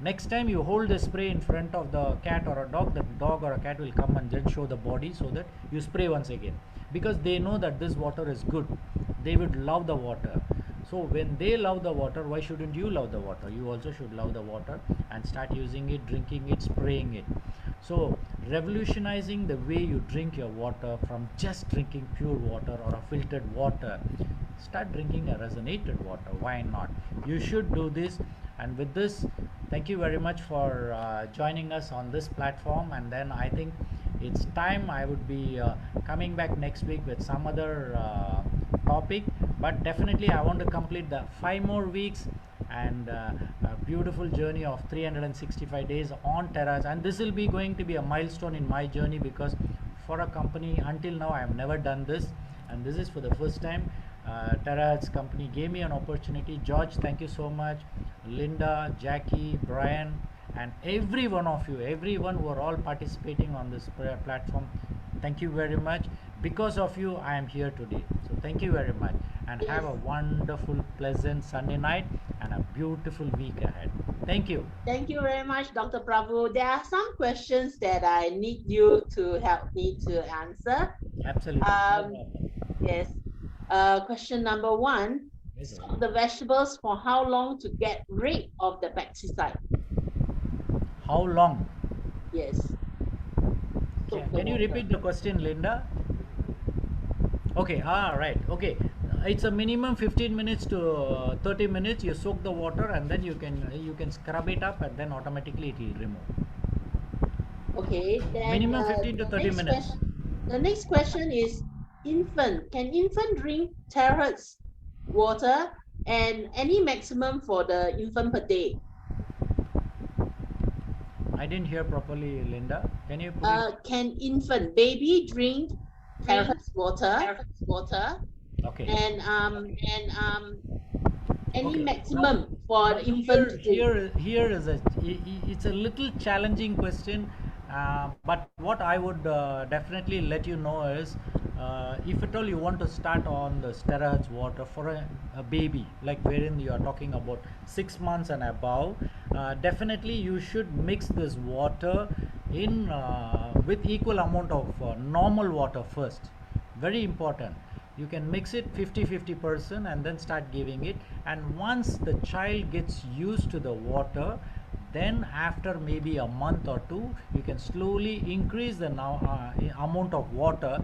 Next time you hold the spray in front of the cat or a dog, the dog or a cat will come and then show the body, so that you spray once again, because they know that this water is good. They would love the water. So when they love the water, why shouldn't you love the water? You also should love the water and start using it, drinking it, spraying it. So revolutionizing the way you drink your water, from just drinking pure water or a filtered water, start drinking a resonated water. Why not? You should do this. And with this, thank you very much for joining us on this platform. And then I think it's time I would be coming back next week with some other topic. But definitely I want to complete the 5 more weeks, and beautiful journey of 365 days on Terahertz, and this will be going to be a milestone in my journey because for a company until now I have never done this, and this is for the first time. Terahertz company gave me an opportunity. George, thank you so much. Linda, Jackie, Brian, and every one of you, everyone who are all participating on this platform, thank you very much. Because of you I am here today, so thank you very much, and have a wonderful pleasant Sunday night and a beautiful week ahead. Thank you. Thank you very much, Dr. Prabhu. There are some questions that I need you to help me to answer. Absolutely. No problem. Yes. Question number 1. Yes, sir. Soak the vegetables for how long to get rid of the pesticide? How long? Yes. Soak the Can you water. repeat the question, Linda? Okay, right. Okay, it's a minimum 15 minutes to 30 minutes. You soak the water and then you can scrub it up and then automatically it will remove. Okay. Then, Minimum 15 to 30 minutes. The next question is infant. Can infant drink Terahertz water, and any maximum for the infant per day? I didn't hear properly, Linda. Can you please? Can infant baby drink Terahertz water? Okay. And any Okay. maximum for Now infant to drink? here is it's a little challenging question, but what I would definitely let you know is, if at all you want to start on the Terahertz water for a baby, like wherein you are talking about 6 months and above, definitely you should mix this water in with equal amount of normal water first. Very important. You can mix it 50-50% and then start giving it, and once the child gets used to the water, then after maybe a month or two you can slowly increase the amount of water.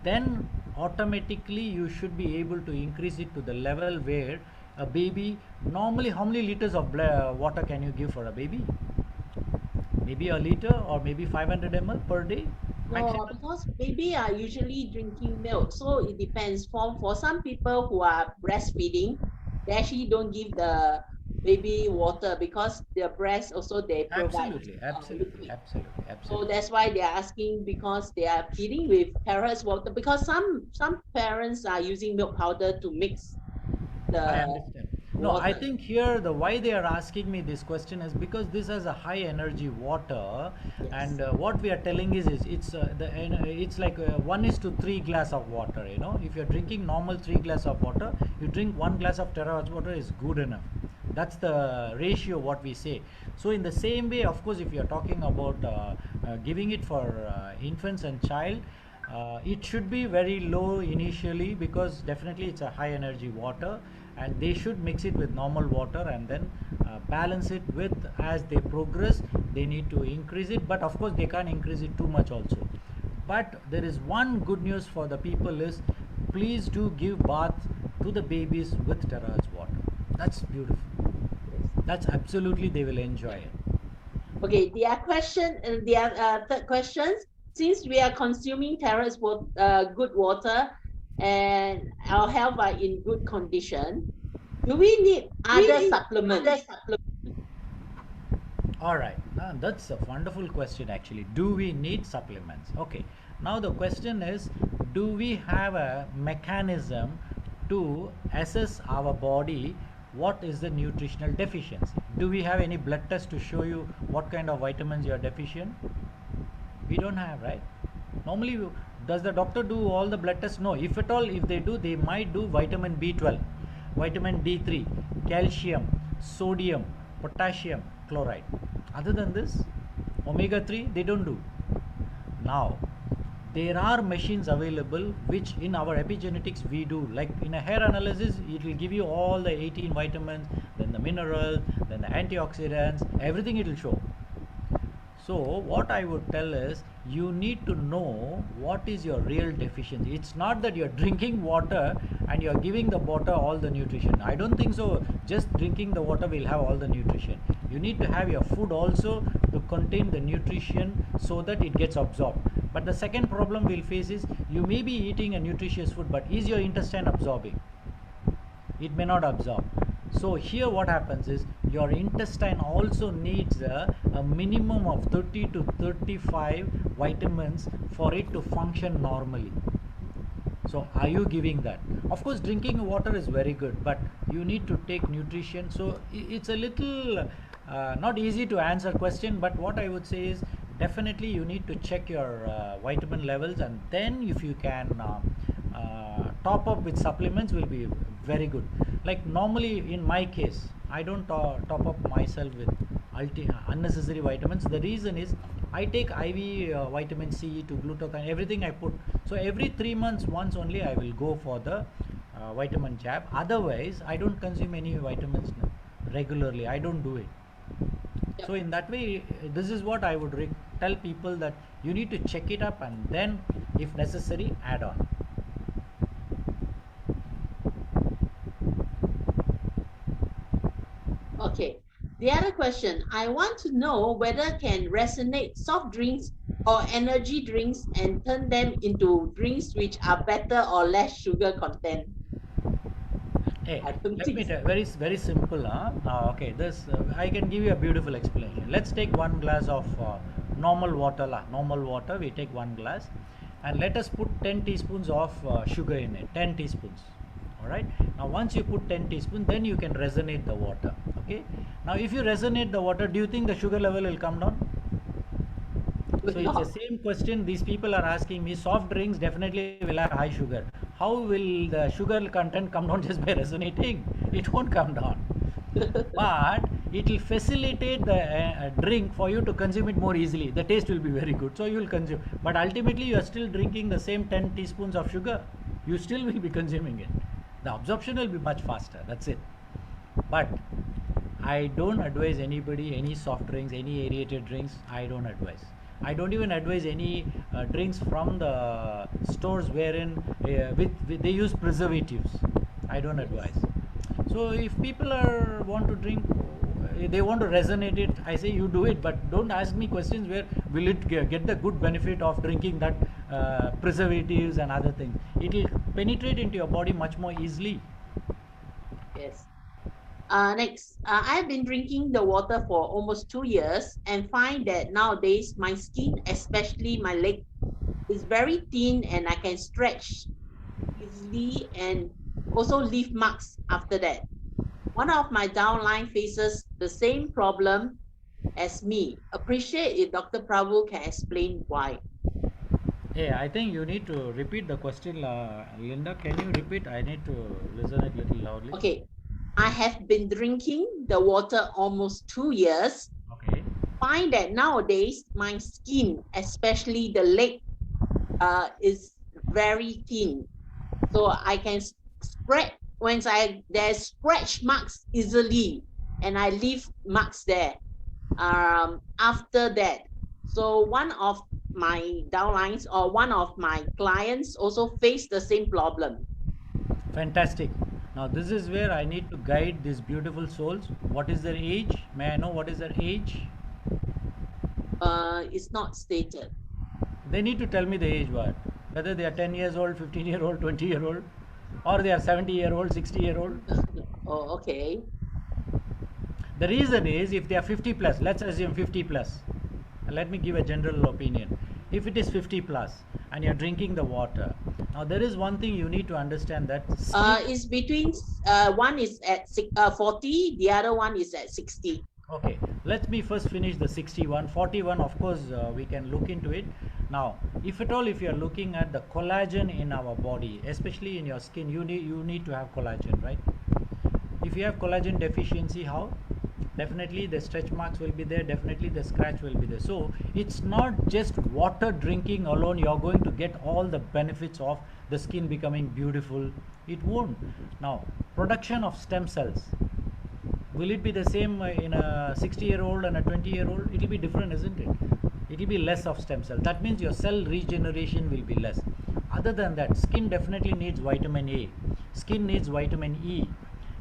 Then automatically you should be able to increase it to the level where a baby normally, how many liters of water can you give for a baby? Maybe a liter or maybe 500 ml per day. No, because baby are usually drinking milk, so it depends. For some people who are breastfeeding, they actually don't give the baby water because their breast also they provide. Absolutely. So that's why they are asking, because they are feeding with Terahertz water, because some parents are using milk powder to mix the I understand. No, water. I think here the why they are asking me this question is because this has a high energy water, Yes. and what we are telling is it's like 1:3 glass of water. You know, if you're drinking normal 3 glass of water, you drink 1 glass of Terahertz water is good enough. That's the ratio what we say. So in the same way, of course, if you're talking about giving it for infants and child, it should be very low initially, because definitely it's a high energy water, and they should mix it with normal water and then balance it with, as they progress they need to increase it, but of course they can't increase it too much also. But there is one good news for the people is, please do give bath to the babies with Terahertz water. That's beautiful. That's absolutely, they will enjoy it. Okay, third questions. Since we are consuming Terahertz good water and our health are in good condition, do we need other supplements? All right, that's a wonderful question actually. Do we need supplements? Okay, now the question is, do we have a mechanism to assess our body what is the nutritional deficiency? Do we have any blood test to show you what kind of vitamins you are deficient? We don't have, right? Normally, does the doctor do all the blood tests? No. If at all, if they do, they might do vitamin B12, vitamin D3, calcium, sodium, potassium, chloride. Other than this, omega-3, they don't do. Now, there are machines available which in our epigenetics we do. Like in a hair analysis, it will give you all the 18 vitamins, then the minerals, then the antioxidants, everything it will show. So what I would tell is, you need to know what is your real deficiency. It's not that you're drinking water and you're giving the water all the nutrition. I don't think so. Just drinking the water will have all the nutrition. You need to have your food also to contain the nutrition so that it gets absorbed. But the second problem we'll face is, you may be eating a nutritious food, but is your intestine absorbing? It may not absorb. So here what happens is your intestine also needs a minimum of 30 to 35 vitamins for it to function normally. So are you giving that? Of course, drinking water is very good, but you need to take nutrition. So it's a little not easy to answer question, but what I would say is definitely you need to check your vitamin levels, and then if you can top up with supplements will be very good. Like normally in my case, I don't top up myself with unnecessary vitamins. The reason is I take IV vitamin C to glutathione, everything I put. So every 3 months once only I will go for the vitamin jab. Otherwise, I don't consume any vitamins regularly. I don't do it. Yep. So in that way, this is what I would tell people, that you need to check it up and then, if necessary, add on. Okay. The other question, I want to know whether can resonate soft drinks or energy drinks and turn them into drinks which are better or less sugar content. Hey, I don't let think me so. tell, very simple, huh? Okay, this I can give you a beautiful explanation. Let's take one glass of normal water, normal water. We take one glass, and let us put 10 teaspoons of sugar in it. 10 teaspoons. All right. Now, once you put 10 teaspoons, then you can resonate the water. Okay. Now, if you resonate the water, do you think the sugar level will come down? So it's the same question these people are asking me. Soft drinks definitely will have high sugar. How will the sugar content come down just by resonating? It won't come down. But it will facilitate the drink for you to consume it more easily. The taste will be very good. So you will consume. But ultimately you are still drinking the same 10 teaspoons of sugar. You still will be consuming it. The absorption will be much faster. That's it. But I don't advise anybody any soft drinks, any aerated drinks. I don't advise. I don't even advise any drinks from the stores wherein they use preservatives. I don't advise. So if people want to drink, they want to resonate it, I say you do it, but don't ask me questions where will it get the good benefit of drinking that preservatives and other things. It will penetrate into your body much more easily. Yes. Next, I've been drinking the water for almost 2 years and find that nowadays my skin, especially my leg, is very thin and I can stretch easily and also leave marks after that. One of my downline faces the same problem as me. Appreciate if Dr. Prabhu can explain why. Hey, I think you need to repeat the question, Linda. Can you repeat? I need to listen it little loudly. Okay, I have been drinking the water almost 2 years. Okay. Find that nowadays my skin, especially the leg, is very thin, so I can spread when there's scratch marks easily, and I leave marks there. After that, so one of my downlines or one of my clients also face the same problem. Fantastic. Now this is where I need to guide these beautiful souls. What is their age? May I know what is their age? It's not stated. They need to tell me the age what. Whether they are 10 years old, 15-year-old, 20-year-old, or they are 70-year-old, 60-year-old. Oh, okay. The reason is if they are 50 plus, let's assume 50 plus. Let me give a general opinion. If it is 50 plus and you're drinking the water, now there is one thing you need to understand that It's between one is at 40, the other one is at 60. okay, let me first finish the 61. 41, of course, we can look into it. Now, if at all, if you are looking at the collagen in our body, especially in your skin, you need to have collagen, right? If you have collagen deficiency, how? Definitely the stretch marks will be there, definitely the scratch will be there. So it's not just water drinking alone you're going to get all the benefits of the skin becoming beautiful. It won't. Now, production of stem cells, will it be the same in a 60-year-old and a 20-year-old? It will be different, isn't it? It will be less of stem cell. That means your cell regeneration will be less. Other than that, skin definitely needs vitamin A, skin needs vitamin E,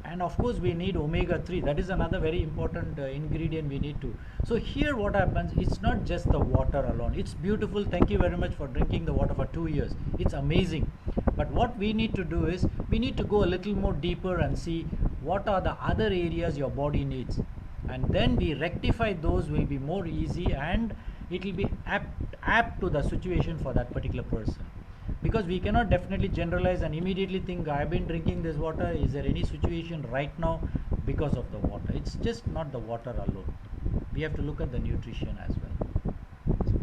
and of course we need omega-3. That is another very important ingredient we need to. So here what happens, it's not just the water alone. It's beautiful. Thank you very much for drinking the water for 2 years. It's amazing. But what we need to do is we need to go a little more deeper and see what are the other areas your body needs, and then we rectify those. Will be more easy, and it will be apt to the situation for that particular person, because we cannot definitely generalize and immediately think I've been drinking this water, is there any situation right now because of the water? It's just not the water alone. We have to look at the nutrition as well.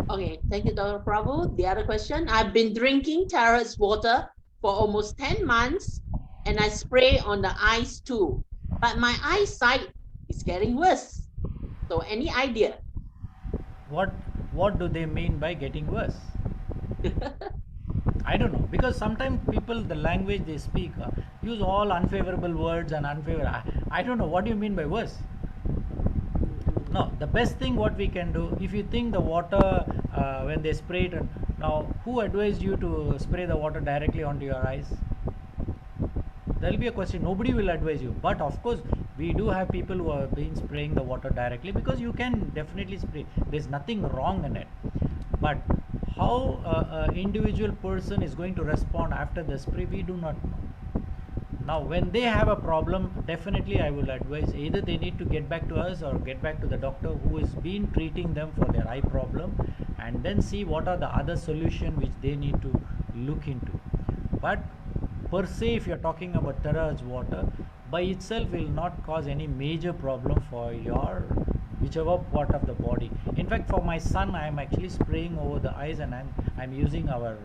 Okay, thank you, Dr. Prabhu. The other question, I've been drinking Terahertz water for almost 10 months and I spray on the eyes too, but my eyesight is getting worse. So any idea? What do they mean by getting worse? I don't know, because sometimes people, the language they speak, use all unfavorable words and unfavorable. I don't know, what do you mean by worse? No, the best thing what we can do, if you think the water, when they spray it, now who advised you to spray the water directly onto your eyes? There will be a question, nobody will advise you, but of course we do have people who have been spraying the water directly, because you can definitely spray, there's nothing wrong in it. But how an individual person is going to respond after the spray, we do not know. Now when they have a problem, definitely I will advise either they need to get back to us or get back to the doctor who has been treating them for their eye problem, and then see what are the other solution which they need to look into. But per se, if you are talking about Terahertz water, by itself will not cause any major problem for your whichever part of the body. In fact, for my son, I am actually spraying over the eyes, and I'm using our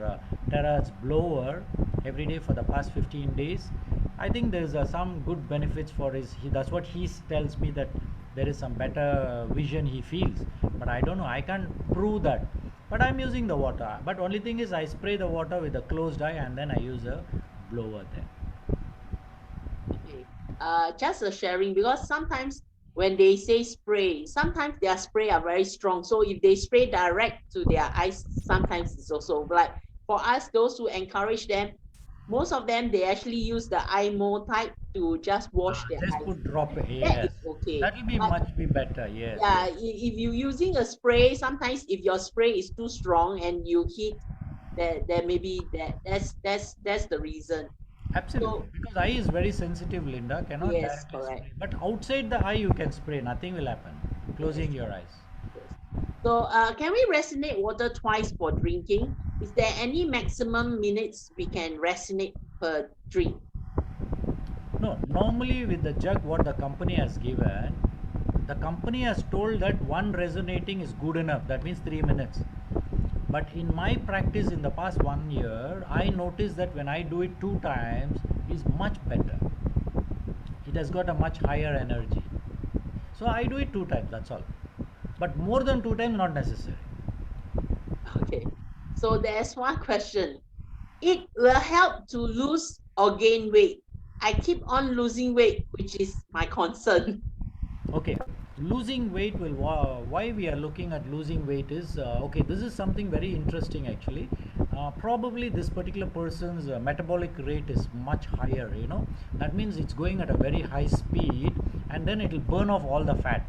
Terahertz blower every day for the past 15 days. I think there's some good benefits for that's what he tells me, that there is some better vision he feels, but I don't know, I can't prove that. But I'm using the water, but only thing is I spray the water with a closed eye and then I use a blower there. Okay. Just a sharing, because sometimes when they say spray, sometimes their spray are very strong. So if they spray direct to their eyes, sometimes it's also like for us, those who encourage them, most of them, they actually use the IMO type to just wash their Just eyes. put drop, That yes. is okay. That will be But much be better, yes. yeah, Yes. if you're using a spray, sometimes if your spray is too strong and you hit, that maybe that's the reason. Absolutely, So because eye is very sensitive, Linda, cannot yes, directly correct. spray. But outside the eye, you can spray, nothing will happen. Closing Yes, your eyes. yes. So can we resonate water twice for drinking? Is there any maximum minutes we can resonate per drink? No, normally with the jug, what the company has given, the company has told that one resonating is good enough. That means 3 minutes. But in my practice in the past 1 year, I noticed that when I do it 2 times, is much better. It has got a much higher energy. So I do it 2 times, that's all. But more than 2 times, not necessary. Okay. So there's one question. It will help to lose or gain weight. I keep on losing weight, which is my concern. Okay, losing weight will, why we are looking at losing weight is, okay, this is something very interesting actually. Probably this particular person's metabolic rate is much higher, that means it's going at a very high speed, and then it will burn off all the fat.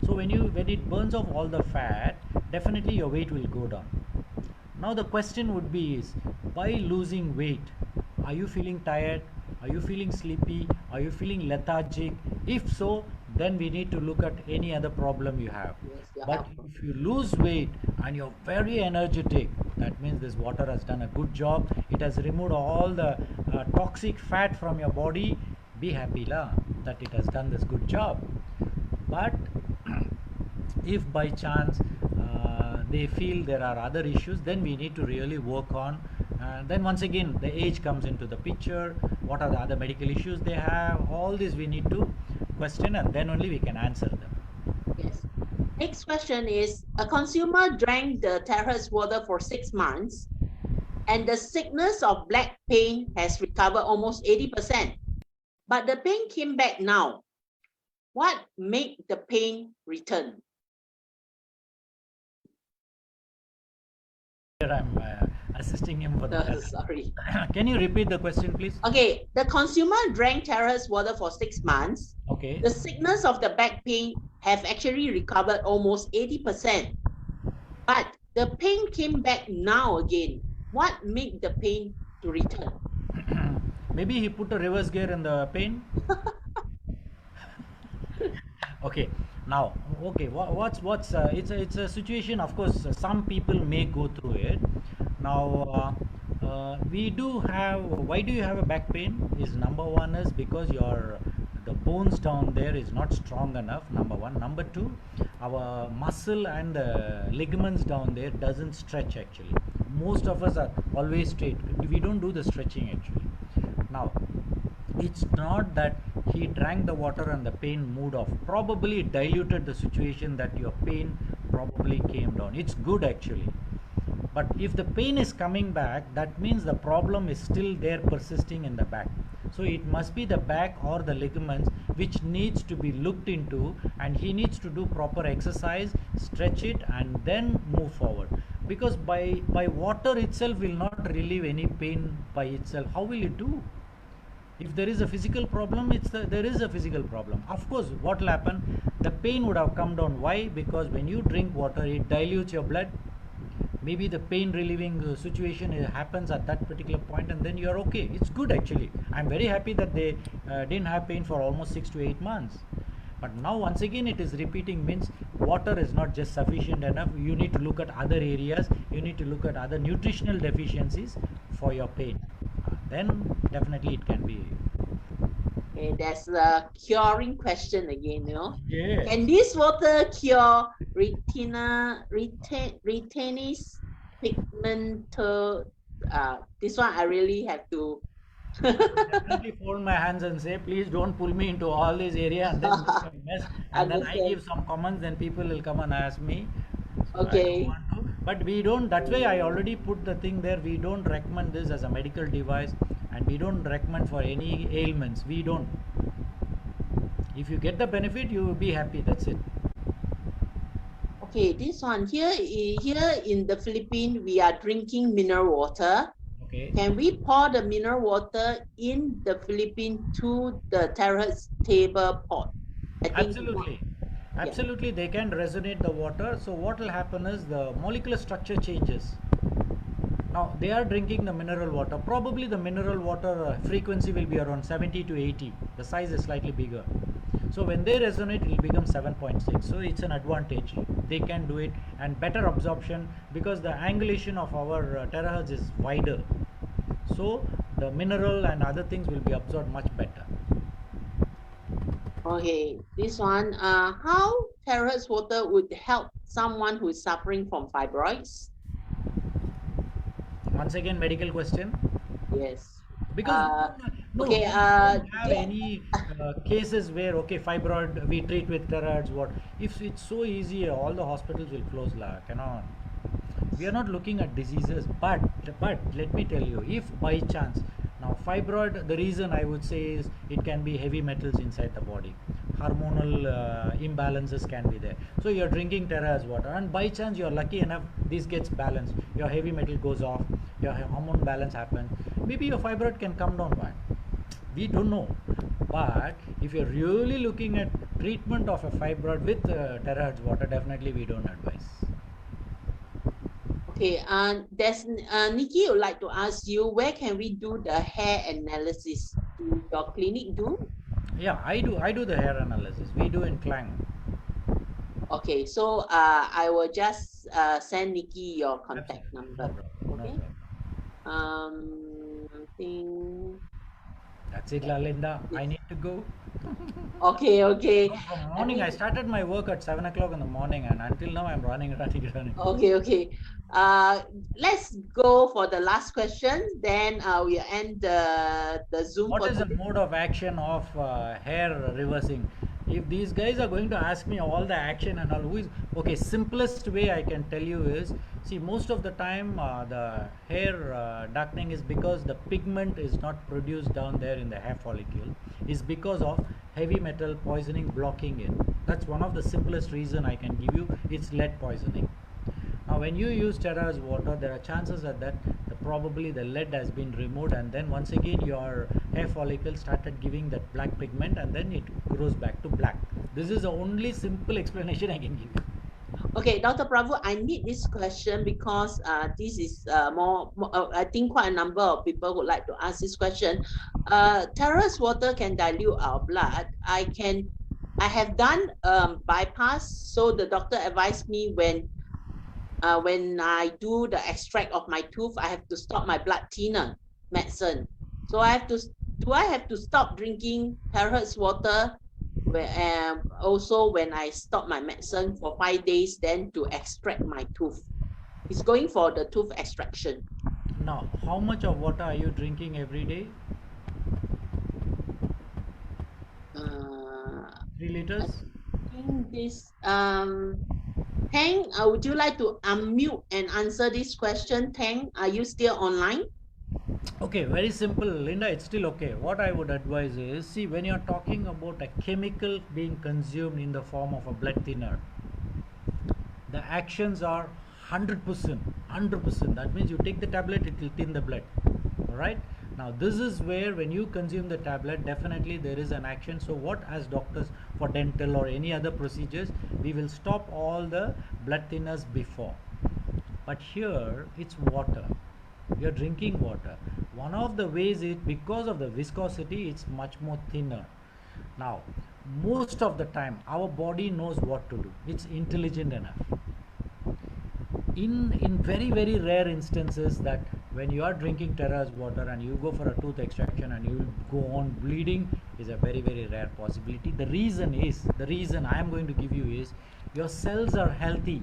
So when it burns off all the fat, definitely your weight will go down. Now the question would be is, by losing weight, are you feeling tired? Are you feeling sleepy? Are you feeling lethargic? If so, then we need to look at any other problem you have. Yes, But if you lose weight and you're very energetic, that means this water has done a good job. It has removed all the toxic fat from your body. Be happy that it has done this good job. But if by chance they feel there are other issues, then we need to really work on. Then once again, the age comes into the picture. What are the other medical issues they have? All this we need to question, and then only we can answer them. Yes. Next question is, a consumer drank the Terahertz water for 6 months and the sickness of black pain has recovered almost 80%. But the pain came back now. What made the pain return? Here I'm assisting him for the Sorry. Can you repeat the question, please? Okay, the consumer drank Terahertz water for 6 months. Okay. The sickness of the back pain have actually recovered almost 80%. But the pain came back now again. What made the pain to return? Maybe he put a reverse gear in the pain. Okay, now, okay, what's it's a situation. Of course, some people may go through it. Now, we do have. Why do you have a back pain? Is number one is because your the bones down there is not strong enough. Number one. Number two, our muscle and the ligaments down there doesn't stretch actually. Most of us are always straight. We don't do the stretching actually. Now, it's not that he drank the water and the pain moved off. Probably it diluted the situation that your pain probably came down. It's good actually. But if the pain is coming back, that means the problem is still there persisting in the back. So it must be the back or the ligaments which needs to be looked into, and he needs to do proper exercise, stretch it, and then move forward. Because by water itself will not relieve any pain by itself. How will it do? If there is a physical problem, there is a physical problem. Of course, what will happen? The pain would have come down. Why? Because when you drink water, it dilutes your blood. Maybe the pain relieving situation happens at that particular point, and then you are okay. It's good actually. I'm very happy that they didn't have pain for almost 6 to 8 months. But now once again it is repeating, means water is not just sufficient enough. You need to look at other areas. You need to look at other nutritional deficiencies for your pain. Then definitely it can be. Okay, that's a curing question again, Yes. Can this water cure retinitis pigmentosa? This one I really have to. I will definitely fold my hands and say, please don't pull me into all this area and then make a mess. And then I Understand. give some comments, then people will come and ask me. So I don't Okay. want to. But we don't, that's why I already put the thing there. We don't recommend this as a medical device, and we don't recommend for any ailments. We don't. If you get the benefit, you will be happy. That's it. Okay, this one here in the Philippines, we are drinking mineral water. Okay. Can we pour the mineral water in the Philippines to the Terahertz table pot? I think Absolutely. Absolutely, they can resonate the water. So what will happen is the molecular structure changes. Now they are drinking the mineral water. Probably the mineral water frequency will be around 70 to 80. The size is slightly bigger. So when they resonate, it will become 7.6. So it's an advantage. They can do it, and better absorption because the angulation of our terahertz is wider. So the mineral and other things will be absorbed much better. Okay, this one, how Terahertz water would help someone who is suffering from fibroids? Once again, medical question. Yes. Because no, okay, we don't have any cases where fibroid we treat with terahertz. What if it's so easy? All the hospitals will close. Cannot. We are not looking at diseases, but let me tell you, if by chance now fibroid, the reason I would say is it can be heavy metals inside the body, hormonal imbalances can be there. So you're drinking terahertz water, and by chance you're lucky enough this gets balanced, your heavy metal goes off, your hormone balance happens, maybe your fibroid can come down one. We don't know. But if you're really looking at treatment of a fibroid with terahertz water, definitely we don't advise. Okay, there's Nikki would like to ask you, where can we do the hair analysis? Do your clinic do? Yeah, I do the hair analysis. We do in Klang. Okay, so I will just send Nikki your contact number. No problem. Okay. No problem. I think That's it, Lalinda. I need to go. okay. No, from morning, I started my work at 7 o'clock in the morning, and until now I'm running. Okay. Let's go for the last question. Then we'll end the Zoom. What is the mode of action of hair reversing? If these guys are going to ask me all the action and all, simplest way I can tell you is, see, most of the time the hair darkening is because the pigment is not produced down there in the hair follicle, is because of heavy metal poisoning blocking it. That's one of the simplest reason I can give you. It's lead poisoning. Now when you use terahertz water, there are chances that probably the lead has been removed, and then once again your hair follicle started giving that black pigment, and then it grows back to black. This is the only simple explanation I can give you. Okay, Dr. Prabhu, I need this question because this is I think quite a number of people would like to ask this question. Terahertz water can dilute our blood. I can I have done bypass, so the doctor advised me when I do the extract of my tooth, I have to stop my blood thinner medicine. So do I have to stop drinking terahertz water? Also when I stop my medicine for 5 days, then to extract my tooth. It's going for the tooth extraction. Now, how much of water are you drinking every day? Uh, 3 I liters? think this Tang, would you like to unmute and answer this question? Tang, are you still online? Okay, very simple, Linda. It's still okay. What I would advise is, see, when you're talking about a chemical being consumed in the form of a blood thinner, the actions are 100%. 100%. That means you take the tablet, it will thin the blood. All right. Now, this is where when you consume the tablet, definitely there is an action. So, what as doctors for dental or any other procedures, we will stop all the blood thinners before. But here it's water. You're drinking water. One of the ways is because of the viscosity, it's much more thinner. Now, most of the time, our body knows what to do. It's intelligent enough. In very rare instances that when you are drinking terrace water and you go for a tooth extraction and you go on bleeding is a very rare possibility. The reason I am going to give you is your cells are healthy,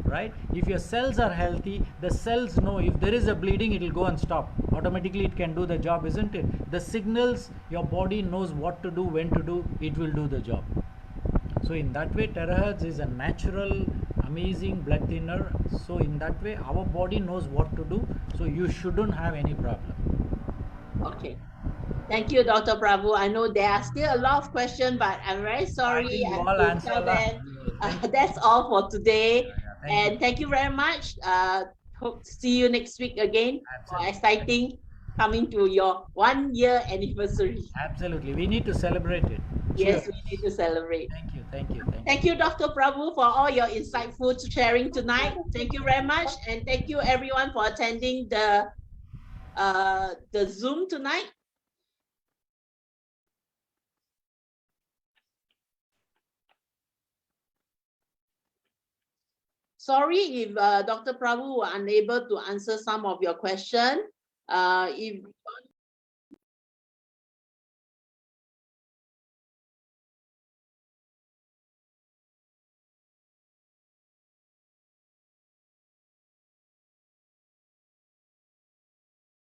right? If your cells are healthy, the cells know if there is a bleeding, it will go and stop automatically. It can do the job, isn't it? The signals your body knows what to do, when to do, it will do the job. So in that way, terahertz is a natural amazing blood thinner. So in that way, our body knows what to do, so you shouldn't have any problem. Okay. Thank you, Dr. Prabhu. I know there are still a lot of questions, but I'm very I sorry. think I you have all to answer tell lah. them Thank you. that's all for today. Thank you. And thank you very much. Hope to see you next week again for Absolutely. exciting coming to your 1 year anniversary. Absolutely. We need to celebrate it. Yes, Cheers. we need to celebrate. Thank you. Thank you. Thank Thank you. you, Dr. Prabhu, for all your insightful sharing tonight. Thank you very much. And thank you everyone for attending the Zoom tonight. Sorry if Dr. Prabhu were unable to answer some of your questions. If